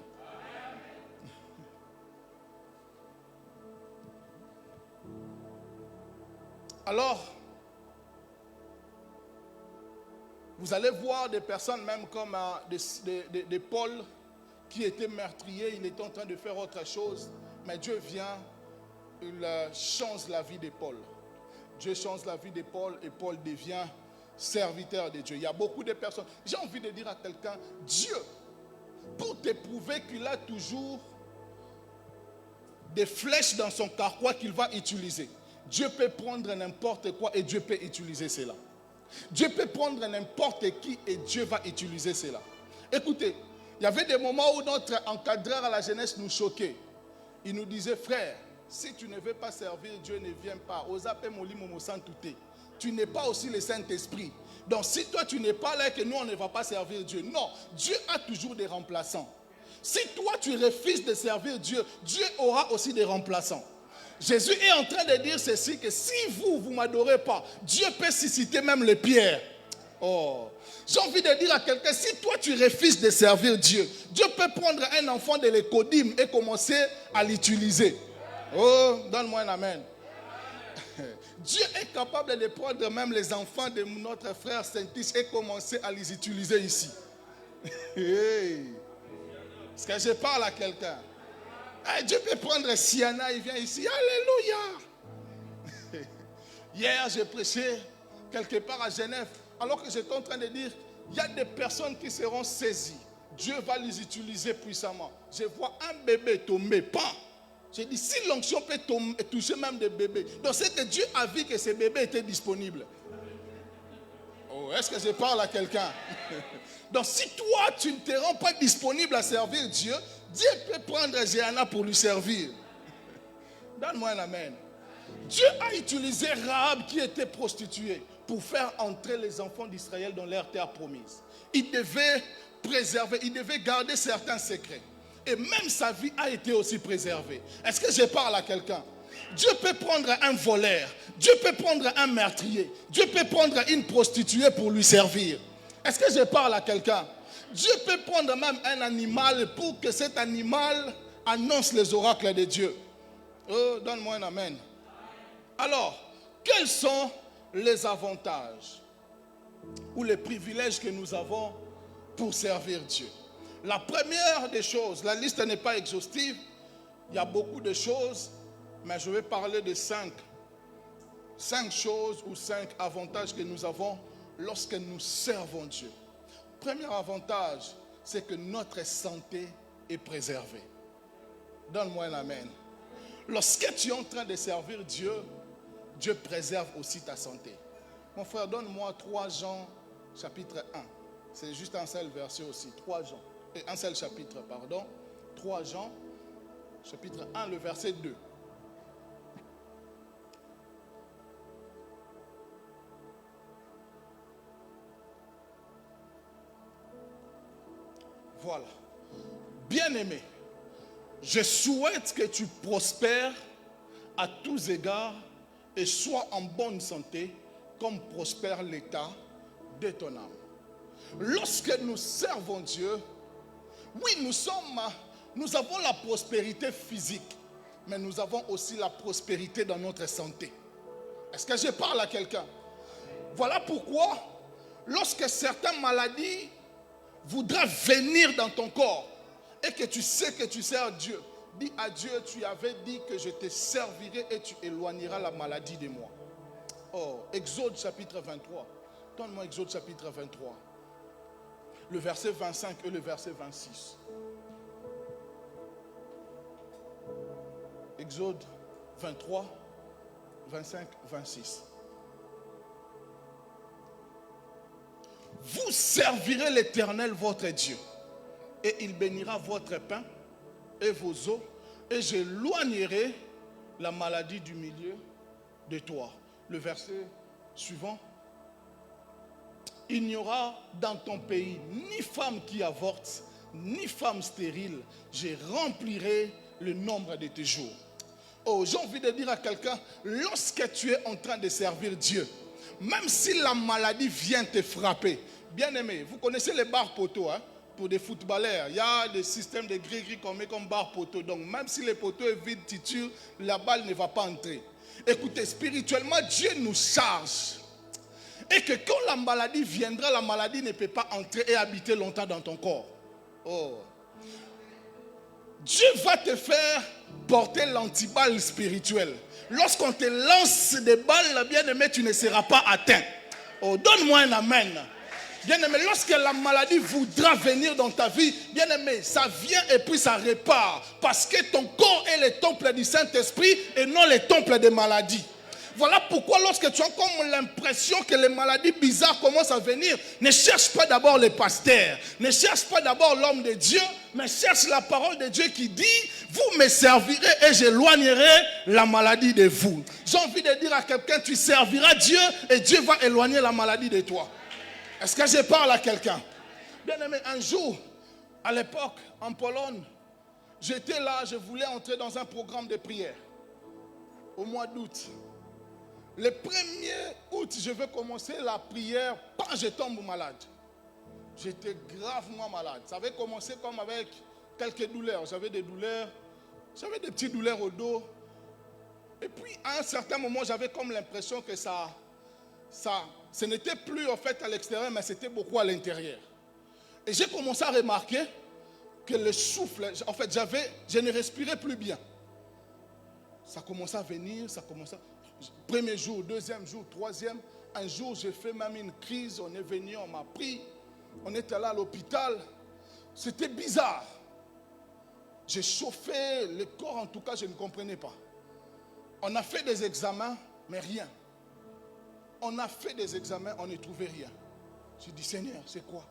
Alors, vous allez voir des personnes même comme de Paul qui était meurtrier, il était en train de faire autre chose, mais Dieu vient, il change la vie de Paul. Dieu change la vie de Paul et Paul devient serviteur de Dieu. Il y a beaucoup de personnes. J'ai envie de dire à quelqu'un, Dieu, pour te prouver qu'il a toujours des flèches dans son carquois qu'il va utiliser. Dieu peut prendre n'importe quoi et Dieu peut utiliser cela. Dieu peut prendre n'importe qui et Dieu va utiliser cela. Écoutez, il y avait des moments où notre encadreur à la jeunesse nous choquait. Il nous disait, frère, si tu ne veux pas servir Dieu, ne viens pas. Tu n'es pas aussi le Saint-Esprit. Donc si toi tu n'es pas là et que nous on ne va pas servir Dieu. Non, Dieu a toujours des remplaçants. Si toi tu refuses de servir Dieu, Dieu aura aussi des remplaçants. Jésus est en train de dire ceci, que si vous ne m'adorez pas, Dieu peut susciter même les pierres. Oh, j'ai envie de dire à quelqu'un, si toi tu refuses de servir Dieu, Dieu peut prendre un enfant de l'écodime et commencer à l'utiliser. Oh, donne-moi un amen. Dieu est capable de prendre même les enfants de notre frère Saint-Is et commencer à les utiliser ici. Hey. Est-ce que je parle à quelqu'un? Dieu peut prendre Siana, il vient ici. Alléluia. Hier, j'ai prêché quelque part à Genève, alors que j'étais en train de dire, il y a des personnes qui seront saisies. Dieu va les utiliser puissamment. Je vois un bébé tomber, pas. J'ai dit, si l'onction peut toucher même des bébés, donc c'est que Dieu a vu que ces bébés étaient disponibles. Oh, est-ce que je parle à quelqu'un? Donc si toi, tu ne te rends pas disponible à servir Dieu, Dieu peut prendre Jéhana pour lui servir. Donne-moi un amen. Dieu a utilisé Rahab qui était prostituée pour faire entrer les enfants d'Israël dans leur terre promise. Il devait préserver, il devait garder certains secrets. Et même sa vie a été aussi préservée. Est-ce que je parle à quelqu'un? Dieu peut prendre un voleur, Dieu peut prendre un meurtrier, Dieu peut prendre une prostituée pour lui servir. Est-ce que je parle à quelqu'un? Dieu peut prendre même un animal pour que cet animal annonce les oracles de Dieu. Oh, donne-moi un amen. Alors, quels sont les avantages ou les privilèges que nous avons pour servir Dieu? La première des choses, la liste n'est pas exhaustive, il y a beaucoup de choses, mais je vais parler de 5 choses ou 5 avantages que nous avons lorsque nous servons Dieu. Premier avantage, c'est que notre santé est préservée. Donne-moi un amen. Lorsque tu es en train de servir Dieu, Dieu préserve aussi ta santé. Mon frère, donne-moi 3 Jean chapitre 1. C'est juste un seul verset aussi. 3 Jean. Un seul chapitre, pardon. 3 Jean chapitre 1, le verset 2. Voilà. Bien-aimé, je souhaite que tu prospères à tous égards et sois en bonne santé comme prospère l'état de ton âme. Lorsque nous servons Dieu, oui, nous avons la prospérité physique, mais nous avons aussi la prospérité dans notre santé. Est-ce que je parle à quelqu'un? Voilà pourquoi, lorsque certaines maladies voudra venir dans ton corps et que tu sais que tu sers Dieu, dis à Dieu, tu avais dit que je te servirai et tu éloigneras la maladie de moi. Oh, Exode chapitre 23. Donne-moi Exode chapitre 23. Le verset 25 et le verset 26. Exode 23, 25, 26. Vous servirez l'Éternel votre Dieu, et il bénira votre pain et vos eaux, et j'éloignerai la maladie du milieu de toi. Le verset suivant. Il n'y aura dans ton pays ni femme qui avorte, ni femme stérile. Je remplirai le nombre de tes jours. Oh, j'ai envie de dire à quelqu'un, lorsque tu es en train de servir Dieu, même si la maladie vient te frapper, bien aimé, vous connaissez les barres poteaux, hein, pour des footballeurs, il y a des systèmes de gris-gris qu'on met comme barre poteau. Donc même si le poteau est vide, titure, la balle ne va pas entrer. Écoutez, spirituellement, Dieu nous charge. Et que quand la maladie viendra, la maladie ne peut pas entrer et habiter longtemps dans ton corps. Oh. Dieu va te faire porter l'antiballe spirituelle. Lorsqu'on te lance des balles, bien aimé, tu ne seras pas atteint. Oh, donne-moi un amen. Bien aimé, lorsque la maladie voudra venir dans ta vie, bien aimé, ça vient et puis ça repart. Parce que ton corps est le temple du Saint-Esprit et non le temple des maladies. Voilà pourquoi lorsque tu as comme l'impression que les maladies bizarres commencent à venir, ne cherche pas d'abord les pasteurs, ne cherche pas d'abord l'homme de Dieu, mais cherche la parole de Dieu qui dit, vous me servirez et j'éloignerai la maladie de vous. J'ai envie de dire à quelqu'un, tu serviras Dieu et Dieu va éloigner la maladie de toi. Est-ce que je parle à quelqu'un? Bien aimé, un jour, à l'époque, en Pologne, j'étais là, je voulais entrer dans un programme de prière au mois d'août. Le 1er août, je vais commencer la prière, je tombe malade. J'étais gravement malade. Ça avait commencé comme avec quelques douleurs. J'avais des douleurs, j'avais des petites douleurs au dos. Et puis, à un certain moment, j'avais comme l'impression que ce n'était plus en fait à l'extérieur, mais c'était beaucoup à l'intérieur. Et j'ai commencé à remarquer que le souffle, en fait, je ne respirais plus bien. Ça commençait à venir, ça commençait. Premier jour, deuxième jour, troisième. Un jour, j'ai fait même une crise. On est venu, on m'a pris. On était là à l'hôpital. C'était bizarre. J'ai chauffé le corps, en tout cas, je ne comprenais pas. On a fait des examens, mais rien. On a fait des examens, on ne trouvait rien. J'ai dit, Seigneur, c'est quoi?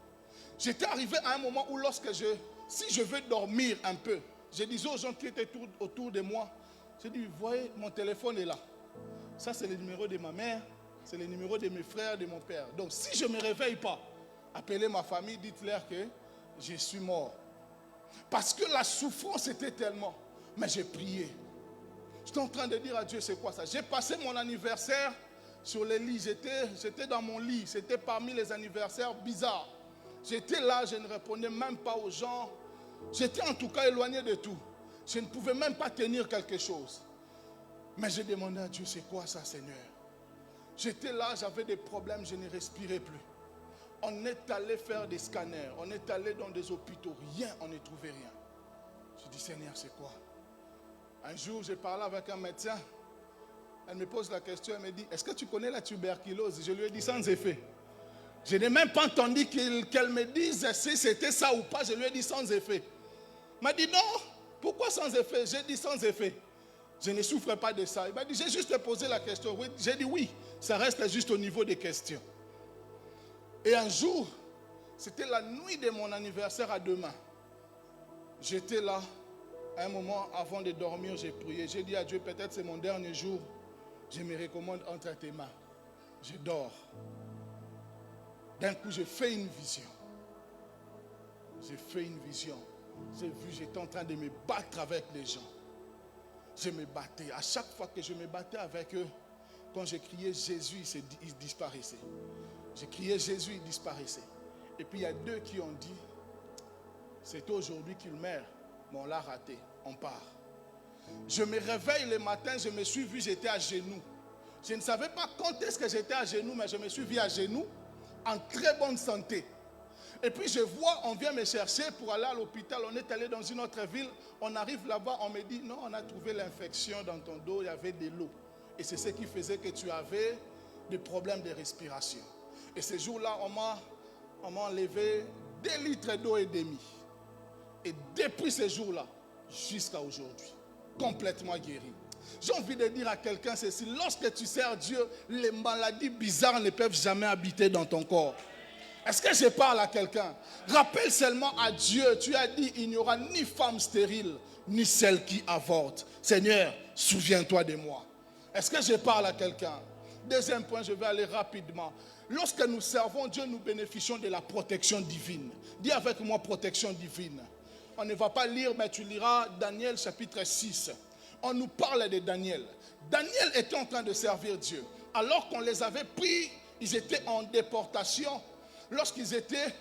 J'étais arrivé à un moment où si je veux dormir un peu, je disais aux gens qui étaient autour de moi, j'ai dit, vous voyez, mon téléphone est là. Ça, c'est le numéro de ma mère, c'est le numéro de mes frères, de mon père. Donc, si je ne me réveille pas, appelez ma famille, dites-leur que je suis mort. Parce que la souffrance était tellement. Mais j'ai prié. J'étais en train de dire à Dieu, c'est quoi ça? J'ai passé mon anniversaire sur le lit. J'étais dans mon lit. C'était parmi les anniversaires bizarres. J'étais là, je ne répondais même pas aux gens. J'étais en tout cas éloigné de tout. Je ne pouvais même pas tenir quelque chose. Mais j'ai demandé à Dieu, c'est quoi ça, Seigneur? J'étais là, j'avais des problèmes, je ne respirais plus. On est allé faire des scanners, on est allé dans des hôpitaux, rien, on ne trouvait rien. Je dis, Seigneur, c'est quoi? Un jour, j'ai parlé avec un médecin. Elle me pose la question, elle me dit, est-ce que tu connais la tuberculose? Je lui ai dit, sans effet. Je n'ai même pas entendu qu'elle me dise si c'était ça ou pas. Je lui ai dit, sans effet. Elle m'a dit, non, pourquoi sans effet? J'ai dit, sans effet. Je ne souffre pas de ça. Il m'a dit, j'ai juste posé la question. J'ai dit, oui, ça reste juste au niveau des questions. Et un jour, c'était la nuit de mon anniversaire à demain. J'étais là, à un moment avant de dormir, j'ai prié. J'ai dit à Dieu, peut-être c'est mon dernier jour. Je me recommande entre tes mains. Je dors. D'un coup, j'ai fait une vision. J'ai fait une vision. J'ai vu, j'étais en train de me battre avec les gens. Je me battais. À chaque fois que je me battais avec eux, quand je criais Jésus, il disparaissait. J'ai crié Jésus, il disparaissait. Et puis il y a deux qui ont dit, c'est aujourd'hui qu'il meurt, mais on l'a raté, on part. Je me réveille le matin, je me suis vu, j'étais à genoux. Je ne savais pas quand est-ce que j'étais à genoux, mais je me suis vu à genoux, en très bonne santé. Et puis je vois, on vient me chercher pour aller à l'hôpital, on est allé dans une autre ville, on arrive là-bas, on me dit, non, on a trouvé l'infection dans ton dos, il y avait de l'eau. Et c'est ce qui faisait que tu avais des problèmes de respiration. Et ce jour-là, on m'a enlevé 2 litres d'eau et demi. Et depuis ce jour-là, jusqu'à aujourd'hui, complètement guéri. J'ai envie de dire à quelqu'un ceci, lorsque tu sers Dieu, les maladies bizarres ne peuvent jamais habiter dans ton corps. Est-ce que je parle à quelqu'un? Rappelle seulement à Dieu, tu as dit, il n'y aura ni femme stérile, ni celle qui avorte. Seigneur, souviens-toi de moi. Est-ce que je parle à quelqu'un? Deuxième point, je vais aller rapidement. Lorsque nous servons Dieu, nous bénéficions de la protection divine. Dis avec moi, protection divine. On ne va pas lire, mais tu liras Daniel chapitre 6. On nous parle de Daniel. Daniel était en train de servir Dieu. Alors qu'on les avait pris, ils étaient en déportation. Lorsqu'ils étaient,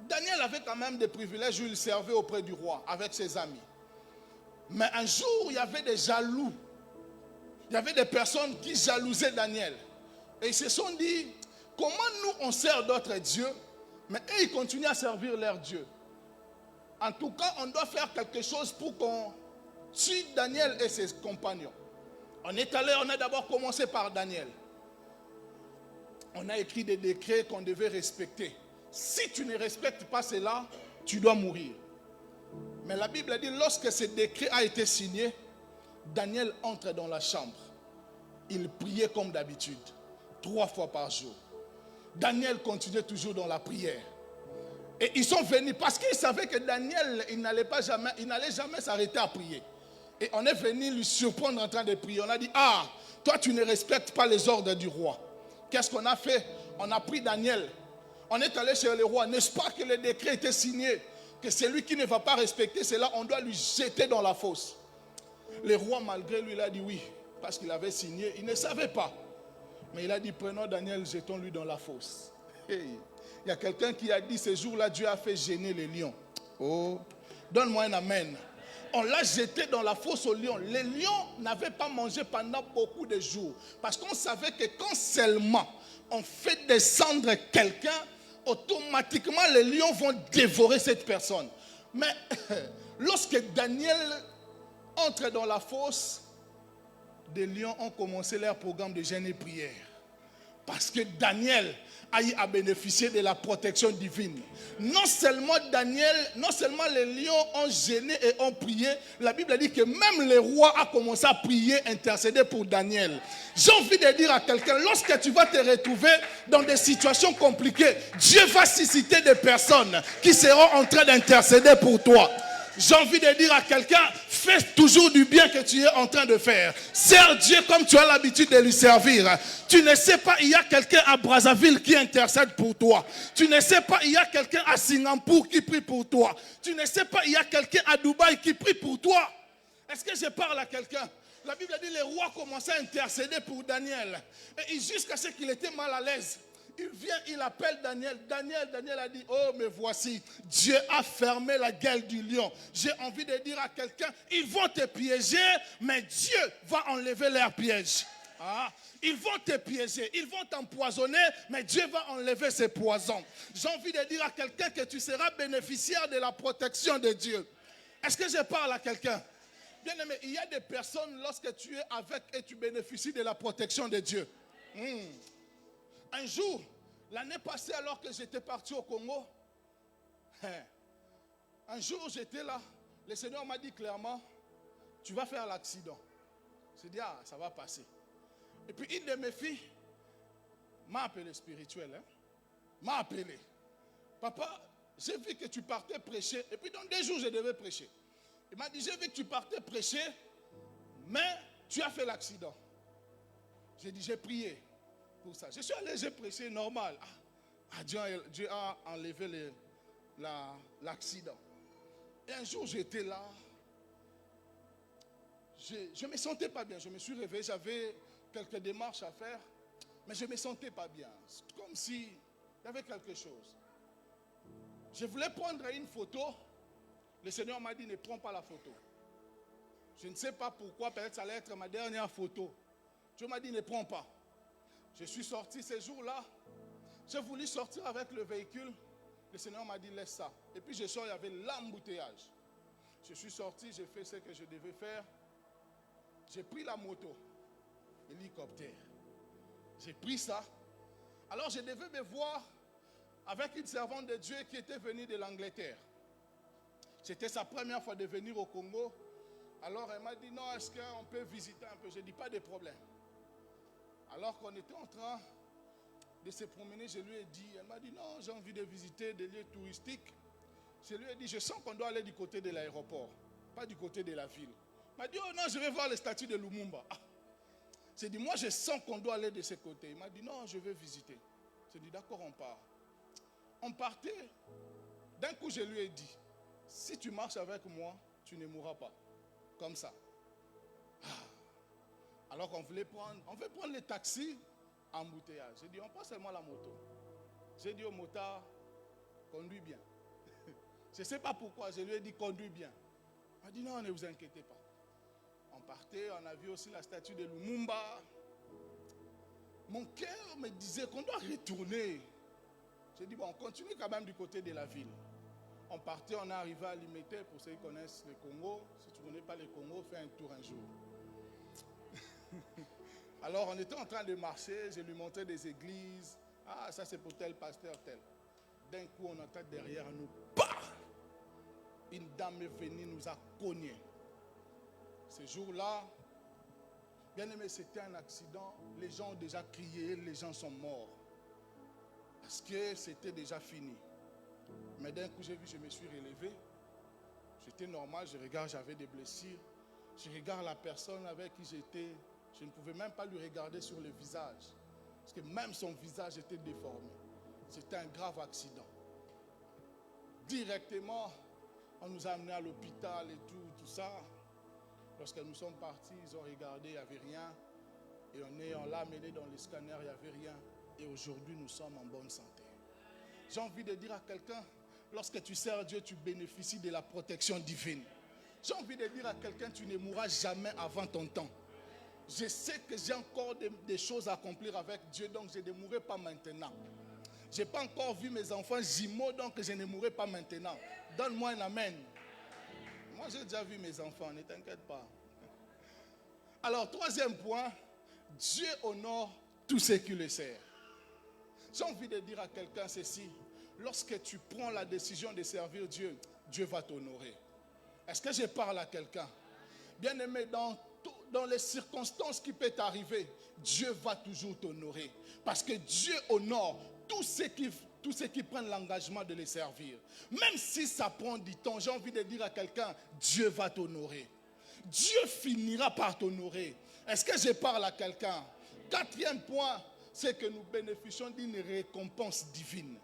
Daniel avait quand même des privilèges où il servait auprès du roi avec ses amis. Mais un jour, il y avait des jaloux. Il y avait des personnes qui jalousaient Daniel. Et ils se sont dit, comment nous on sert d'autres dieux, mais eux ils continuent à servir leur Dieu. En tout cas, on doit faire quelque chose pour qu'on tue Daniel et ses compagnons. On est allé, on a d'abord commencé par Daniel. On a écrit des décrets qu'on devait respecter. Si tu ne respectes pas cela, tu dois mourir. Mais la Bible a dit, lorsque ce décret a été signé, Daniel entre dans la chambre. Il priait comme d'habitude, 3 fois par jour. Daniel continuait toujours dans la prière. Et ils sont venus parce qu'ils savaient que Daniel, il n'allait jamais s'arrêter à prier. Et on est venu lui surprendre en train de prier. On a dit, ah, toi tu ne respectes pas les ordres du roi. Qu'est-ce qu'on a fait? On a pris Daniel. On est allé chez le roi. N'est-ce pas que le décret était signé? Que celui qui ne va pas respecter cela, on doit lui jeter dans la fosse. Le roi, malgré lui, il a dit oui. Parce qu'il avait signé. Il ne savait pas. Mais il a dit, prenons Daniel, jetons-lui dans la fosse. Hey. Il y a quelqu'un qui a dit, ce jour-là, Dieu a fait gêner les lions. Oh, donne-moi un amen. On l'a jeté dans la fosse aux lions. Les lions n'avaient pas mangé pendant beaucoup de jours. Parce qu'on savait que quand seulement on fait descendre quelqu'un, automatiquement les lions vont dévorer cette personne. Mais lorsque Daniel entre dans la fosse, des lions ont commencé leur programme de jeûne et prière. Parce que Daniel a bénéficié de la protection divine. Non seulement les lions ont gêné et ont prié, la Bible dit que même le roi a commencé à prier, intercéder pour Daniel. J'ai envie de dire à quelqu'un, lorsque tu vas te retrouver dans des situations compliquées, Dieu va susciter des personnes qui seront en train d'intercéder pour toi. J'ai envie de dire à quelqu'un, fais toujours du bien que tu es en train de faire. Sers Dieu comme tu as l'habitude de lui servir. Tu ne sais pas, il y a quelqu'un à Brazzaville qui intercède pour toi. Tu ne sais pas, il y a quelqu'un à Singapour qui prie pour toi. Tu ne sais pas, il y a quelqu'un à Dubaï qui prie pour toi. Est-ce que je parle à quelqu'un? La Bible dit que le roi commençait à intercéder pour Daniel. Et jusqu'à ce qu'il était mal à l'aise. Il vient, il appelle Daniel. Daniel a dit, oh, mais voici, Dieu a fermé la gueule du lion. J'ai envie de dire à quelqu'un, ils vont te piéger, mais Dieu va enlever leurs pièges. Ah, ils vont te piéger, ils vont t'empoisonner, mais Dieu va enlever ses poisons. J'ai envie de dire à quelqu'un que tu seras bénéficiaire de la protection de Dieu. Est-ce que je parle à quelqu'un? Bien aimé, il y a des personnes, lorsque tu es avec et tu bénéficies de la protection de Dieu. Un jour, l'année passée, alors que j'étais parti au Congo, un jour j'étais là, le Seigneur m'a dit clairement, tu vas faire l'accident. J'ai dit, ah, ça va passer. Et puis une de mes filles m'a appelé spirituel, m'a appelé. Papa, j'ai vu que tu partais prêcher, et puis dans 2 jours, je devais prêcher. Il m'a dit, j'ai vu que tu partais prêcher, mais tu as fait l'accident. J'ai dit, j'ai prié. Ça. Je suis allé, j'ai prêché normal. Dieu a enlevé l'accident. Et un jour, j'étais là. Je ne me sentais pas bien. Je me suis réveillé, j'avais quelques démarches à faire. Mais je ne me sentais pas bien. Comme si il y avait quelque chose. Je voulais prendre une photo. Le Seigneur m'a dit, ne prends pas la photo. Je ne sais pas pourquoi, peut-être ça allait être ma dernière photo. Dieu m'a dit, ne prends pas. Je suis sorti ces jours-là. J'ai voulu sortir avec le véhicule. Le Seigneur m'a dit, laisse ça. Et puis je sors, il y avait l'embouteillage. Je suis sorti, j'ai fait ce que je devais faire. J'ai pris la moto, l'hélicoptère. J'ai pris ça. Alors je devais me voir avec une servante de Dieu qui était venue de l'Angleterre. C'était sa première fois de venir au Congo. Alors elle m'a dit, non, est-ce qu'on peut visiter un peu? Je dis, pas de problème. Alors qu'on était en train de se promener, je lui ai dit, elle m'a dit, non, j'ai envie de visiter des lieux touristiques. Je lui ai dit, je sens qu'on doit aller du côté de l'aéroport, pas du côté de la ville. Elle m'a dit, oh non, je vais voir les statues de Lumumba. J'ai dit, moi je sens qu'on doit aller de ce côté. Il m'a dit, non, je vais visiter. J'ai dit, d'accord, on part. On partait. D'un coup, je lui ai dit, si tu marches avec moi, tu ne mourras pas. Comme ça. Alors qu'on voulait prendre, on veut prendre les taxis, embouteillage. J'ai dit, on prend seulement la moto. J'ai dit au motard, conduis bien. Je ne sais pas pourquoi, je lui ai dit, conduis bien. Il m'a dit, non, ne vous inquiétez pas. On partait, on a vu aussi la statue de Lumumba. Mon cœur me disait qu'on doit retourner. J'ai dit, bon, on continue quand même du côté de la ville. On partait, on est arrivé à Limete, pour ceux qui connaissent le Congo. Si tu ne connais pas le Congo, fais un tour un jour. Alors on était en train de marcher, je lui montrais des églises. Ah, ça c'est pour tel pasteur, tel. D'un coup, on entend derrière nous, bah! Une dame est venue, nous a cogné. Ce jour-là, bien aimé, c'était un accident. Les gens ont déjà crié, les gens sont morts. Parce que c'était déjà fini. Mais d'un coup, j'ai vu, je me suis relevé. J'étais normal, je regarde, j'avais des blessures. Je regarde la personne avec qui j'étais. Je ne pouvais même pas lui regarder sur le visage. Parce que même son visage était déformé. C'était un grave accident. Directement, on nous a amenés à l'hôpital et tout ça. Lorsque nous sommes partis, ils ont regardé, il n'y avait rien. Et on l'a amené dans les scanners, il n'y avait rien. Et aujourd'hui, nous sommes en bonne santé. J'ai envie de dire à quelqu'un, lorsque tu sers Dieu, tu bénéficies de la protection divine. J'ai envie de dire à quelqu'un, tu ne mourras jamais avant ton temps. Je sais que j'ai encore des choses à accomplir avec Dieu, donc je ne mourrai pas maintenant. Je n'ai pas encore vu mes enfants jumeaux, donc je ne mourrai pas maintenant. Donne-moi un amen. Moi, j'ai déjà vu mes enfants, ne t'inquiète pas. Alors, troisième point, Dieu honore tous ceux qui le servent. J'ai envie de dire à quelqu'un ceci. Lorsque tu prends la décision de servir Dieu, Dieu va t'honorer. Est-ce que je parle à quelqu'un? Bien-aimé, dans les circonstances qui peuvent t'arriver, Dieu va toujours t'honorer. Parce que Dieu honore tous ceux qui prennent l'engagement de les servir. Même si ça prend du temps, j'ai envie de dire à quelqu'un, Dieu va t'honorer. Dieu finira par t'honorer. Est-ce que je parle à quelqu'un? Quatrième point, c'est que nous bénéficions d'une récompense divine.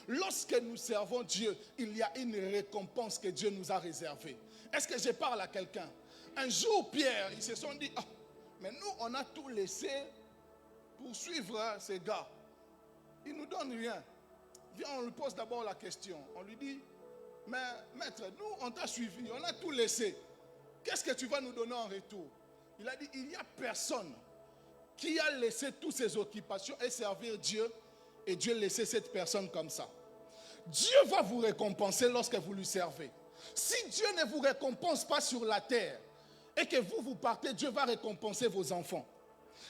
Lorsque nous servons Dieu, il y a une récompense que Dieu nous a réservée. Est-ce que je parle à quelqu'un? Un jour, Pierre, ils se sont dit, ah, mais nous, on a tout laissé pour suivre ces gars. Ils ne nous donnent rien. Viens, on lui pose d'abord la question. On lui dit, mais maître, nous, on t'a suivi, on a tout laissé. Qu'est-ce que tu vas nous donner en retour? Il a dit, il n'y a personne qui a laissé toutes ses occupations et servir Dieu, et Dieu laissait cette personne comme ça. Dieu va vous récompenser lorsque vous lui servez. Si Dieu ne vous récompense pas sur la terre et que vous partez, Dieu va récompenser vos enfants.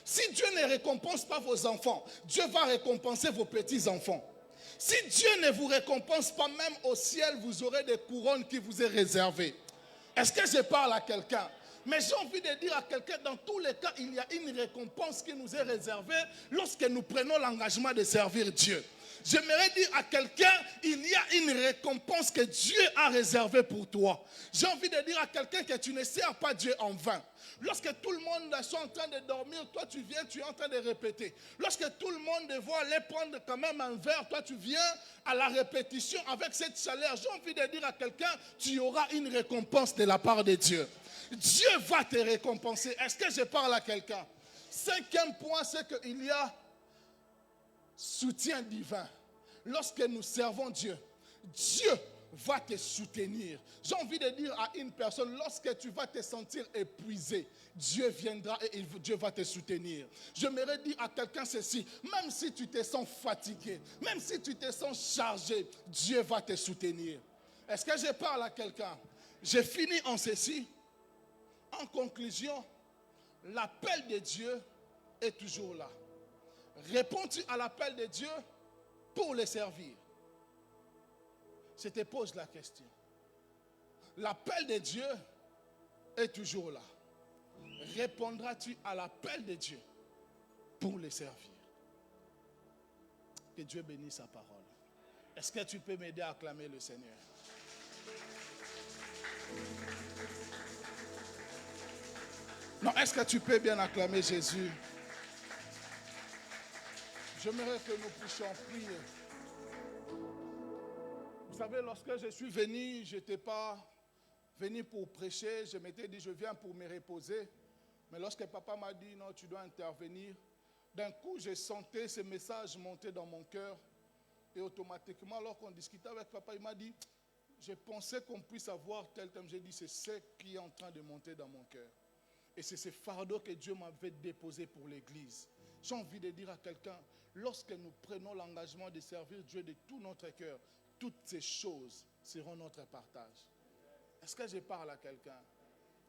Si Dieu ne récompense pas vos enfants, Dieu va récompenser vos petits-enfants. Si Dieu ne vous récompense pas, même au ciel, vous aurez des couronnes qui vous est réservées. Est-ce que je parle à quelqu'un? Mais j'ai envie de dire à quelqu'un, dans tous les cas, il y a une récompense qui nous est réservée lorsque nous prenons l'engagement de servir Dieu. J'aimerais dire à quelqu'un, il y a une récompense que Dieu a réservée pour toi. J'ai envie de dire à quelqu'un que tu ne sers pas Dieu en vain. Lorsque tout le monde est en train de dormir, toi tu viens, tu es en train de répéter. Lorsque tout le monde doit aller prendre quand même un verre, toi tu viens à la répétition avec cette chaleur. J'ai envie de dire à quelqu'un, tu auras une récompense de la part de Dieu. Dieu va te récompenser. Est-ce que je parle à quelqu'un? Cinquième point, c'est qu'il y a soutien divin. Lorsque nous servons Dieu, Dieu va te soutenir. J'ai envie de dire à une personne, lorsque tu vas te sentir épuisé, Dieu viendra et Dieu va te soutenir. J'aimerais dire à quelqu'un ceci, même si tu te sens fatigué, même si tu te sens chargé, Dieu va te soutenir. Est-ce que je parle à quelqu'un? J'ai fini en ceci. En conclusion, l'appel de Dieu est toujours là. Réponds-tu à l'appel de Dieu pour le servir? Je te pose la question. L'appel de Dieu est toujours là. Répondras-tu à l'appel de Dieu pour le servir? Que Dieu bénisse sa parole. Est-ce que tu peux m'aider à acclamer le Seigneur? Non, est-ce que tu peux bien acclamer Jésus? J'aimerais que nous puissions prier. Vous savez, lorsque je suis venu, je n'étais pas venu pour prêcher. Je m'étais dit, je viens pour me reposer. Mais lorsque papa m'a dit, non, tu dois intervenir, d'un coup, j'ai senti ce message monter dans mon cœur. Et automatiquement, alors qu'on discutait avec papa, il m'a dit, je pensais qu'on puisse avoir tel thème. J'ai dit, c'est ce qui est en train de monter dans mon cœur. Et c'est ce fardeau que Dieu m'avait déposé pour l'Église. J'ai envie de dire à quelqu'un, lorsque nous prenons l'engagement de servir Dieu de tout notre cœur, toutes ces choses seront notre partage. Est-ce que je parle à quelqu'un?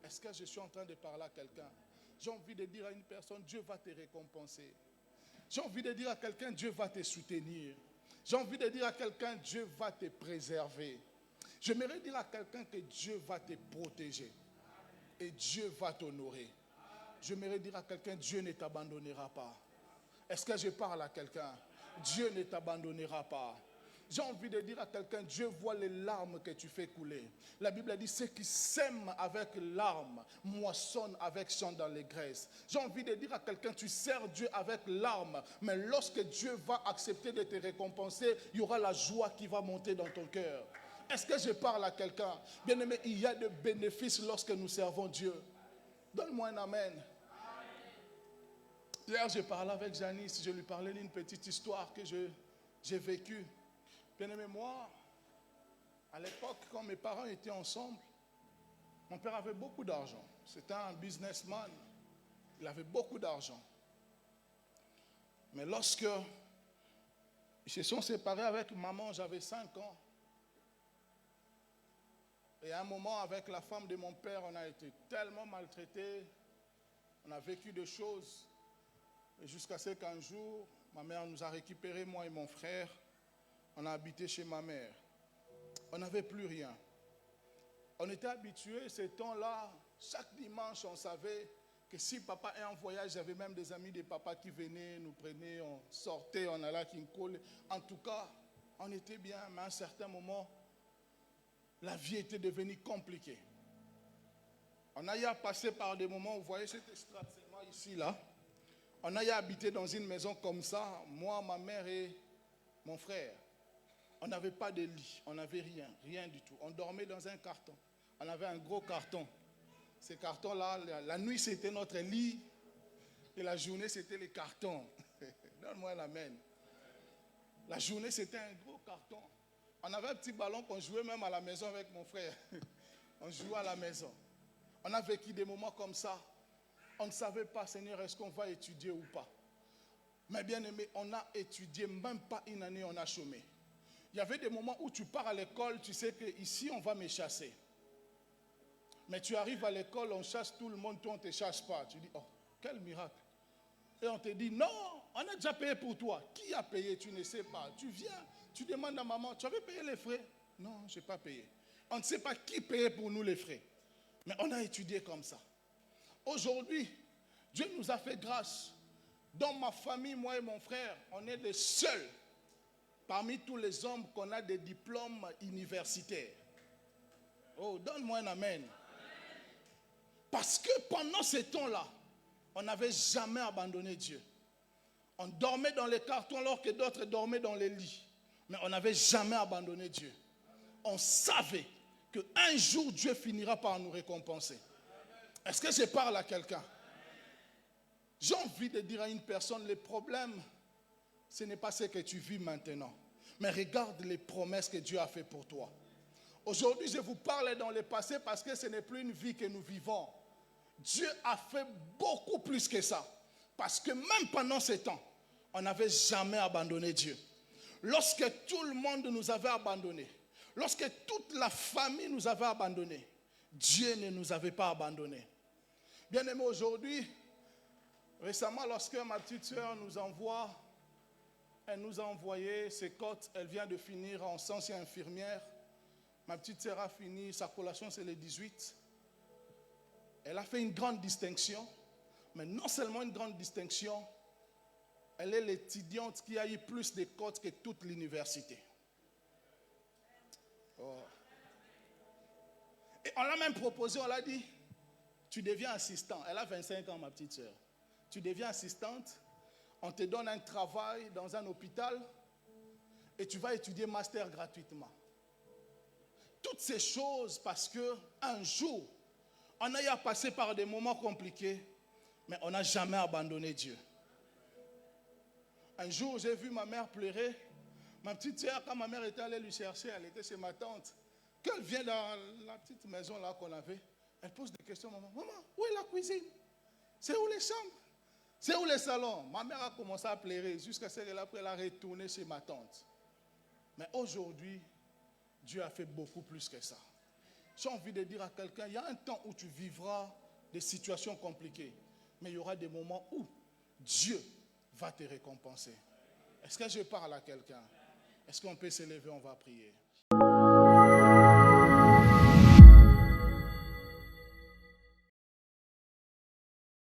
Est-ce que je suis en train de parler à quelqu'un? J'ai envie de dire à une personne, Dieu va te récompenser. J'ai envie de dire à quelqu'un, Dieu va te soutenir. J'ai envie de dire à quelqu'un, Dieu va te préserver. J'aimerais dire à quelqu'un que Dieu va te protéger. Et Dieu va t'honorer. J'aimerais dire à quelqu'un, Dieu ne t'abandonnera pas. Est-ce que je parle à quelqu'un? Dieu ne t'abandonnera pas. J'ai envie de dire à quelqu'un, Dieu voit les larmes que tu fais couler. La Bible dit, ceux qui sèment avec larmes, moissonnent avec chant dans les graisses. J'ai envie de dire à quelqu'un, tu sers Dieu avec larmes, mais lorsque Dieu va accepter de te récompenser, il y aura la joie qui va monter dans ton cœur. Est-ce que je parle à quelqu'un? Bien-aimé, il y a des bénéfices lorsque nous servons Dieu. Donne-moi un amen. Hier, je parlais avec Janice, je lui parlais d'une petite histoire que j'ai vécue. Bien-aimé, moi, à l'époque, quand mes parents étaient ensemble, mon père avait beaucoup d'argent. C'était un businessman. Il avait beaucoup d'argent. Mais lorsque ils se sont séparés avec maman, j'avais 5 ans. Et à un moment, avec la femme de mon père, on a été tellement maltraités. On a vécu des choses. Et jusqu'à ce qu'un jour, Ma mère nous a récupérés, moi et mon frère. On a habité chez ma mère. On n'avait plus rien. On était habitués, ces temps-là, chaque dimanche, on savait que si papa est en voyage, j'avais même des amis de papa qui venaient, nous prenaient, on sortait, on allait à Kinkole. En tout cas, on était bien, mais à un certain moment, la vie était devenue compliquée. On a eu à passer par des moments, vous voyez cette estrade, c'est moi ici, là. On a eu à habiter dans une maison comme ça, moi, ma mère et mon frère. On n'avait pas de lit, on n'avait rien, rien du tout. On dormait dans un carton. On avait un gros carton. Ces cartons-là, la nuit c'était notre lit et la journée c'était les cartons. Donne-moi l'amen. La journée c'était un gros carton. On avait un petit ballon qu'on jouait même à la maison avec mon frère. On jouait à la maison. On a vécu des moments comme ça. On ne savait pas, Seigneur, est-ce qu'on va étudier ou pas. Mais bien aimé, on a étudié, même pas une année, on a chômé. Il y avait des moments où tu pars à l'école, tu sais qu'ici, on va me chasser. Mais tu arrives à l'école, on chasse tout le monde, toi, on ne te chasse pas. Tu dis, oh, quel miracle. Et on te dit, non, on a déjà payé pour toi. Qui a payé? Tu ne sais pas. Tu viens, tu demandes à maman, tu avais payé les frais? Non, je n'ai pas payé. On ne sait pas qui payait pour nous les frais. Mais on a étudié comme ça. Aujourd'hui, Dieu nous a fait grâce. Dans ma famille, moi et mon frère, on est les seuls parmi tous les hommes qu'on a des diplômes universitaires. Oh, donne-moi un amen. Parce que pendant ces temps-là, on n'avait jamais abandonné Dieu. On dormait dans les cartons alors que d'autres dormaient dans les lits. Mais on n'avait jamais abandonné Dieu. On savait qu'un jour Dieu finira par nous récompenser. Est-ce que je parle à quelqu'un? J'ai envie de dire à une personne, les problèmes, ce n'est pas ce que tu vis maintenant. Mais regarde les promesses que Dieu a fait pour toi. Aujourd'hui, je vous parle dans le passé parce que ce n'est plus une vie que nous vivons. Dieu a fait beaucoup plus que ça. Parce que même pendant ces temps, on n'avait jamais abandonné Dieu. Lorsque tout le monde nous avait abandonnés, lorsque toute la famille nous avait abandonnés, Dieu ne nous avait pas abandonnés. Bien aimé, aujourd'hui, récemment, lorsque ma petite soeur nous envoie, elle nous a envoyé ses cotes, elle vient de finir en sciences et infirmière. Ma petite sœur a fini, sa collation c'est le 18. Elle a fait une grande distinction, mais non seulement une grande distinction, elle est l'étudiante qui a eu plus de cotes que toute l'université. Oh. Et on l'a même proposé, on l'a dit, tu deviens assistant. Elle a 25 ans, ma petite sœur. Tu deviens assistante, on te donne un travail dans un hôpital et tu vas étudier master gratuitement. Toutes ces choses parce qu'un jour, on a eu à passer par des moments compliqués, mais on n'a jamais abandonné Dieu. Un jour, j'ai vu ma mère pleurer. Ma petite sœur, quand ma mère était allée lui chercher, elle était chez ma tante. Quand elle vient dans la petite maison là qu'on avait, elle pose des questions. Maman, où est la cuisine? C'est où les chambres? C'est où les salons? Ma mère a commencé à pleurer jusqu'à ce qu'elle après elle a retourné chez ma tante. Mais aujourd'hui, Dieu a fait beaucoup plus que ça. J'ai envie de dire à quelqu'un, il y a un temps où tu vivras des situations compliquées, mais il y aura des moments où Dieu va te récompenser. Est-ce que je parle à quelqu'un? Est-ce qu'on peut se lever, on va prier?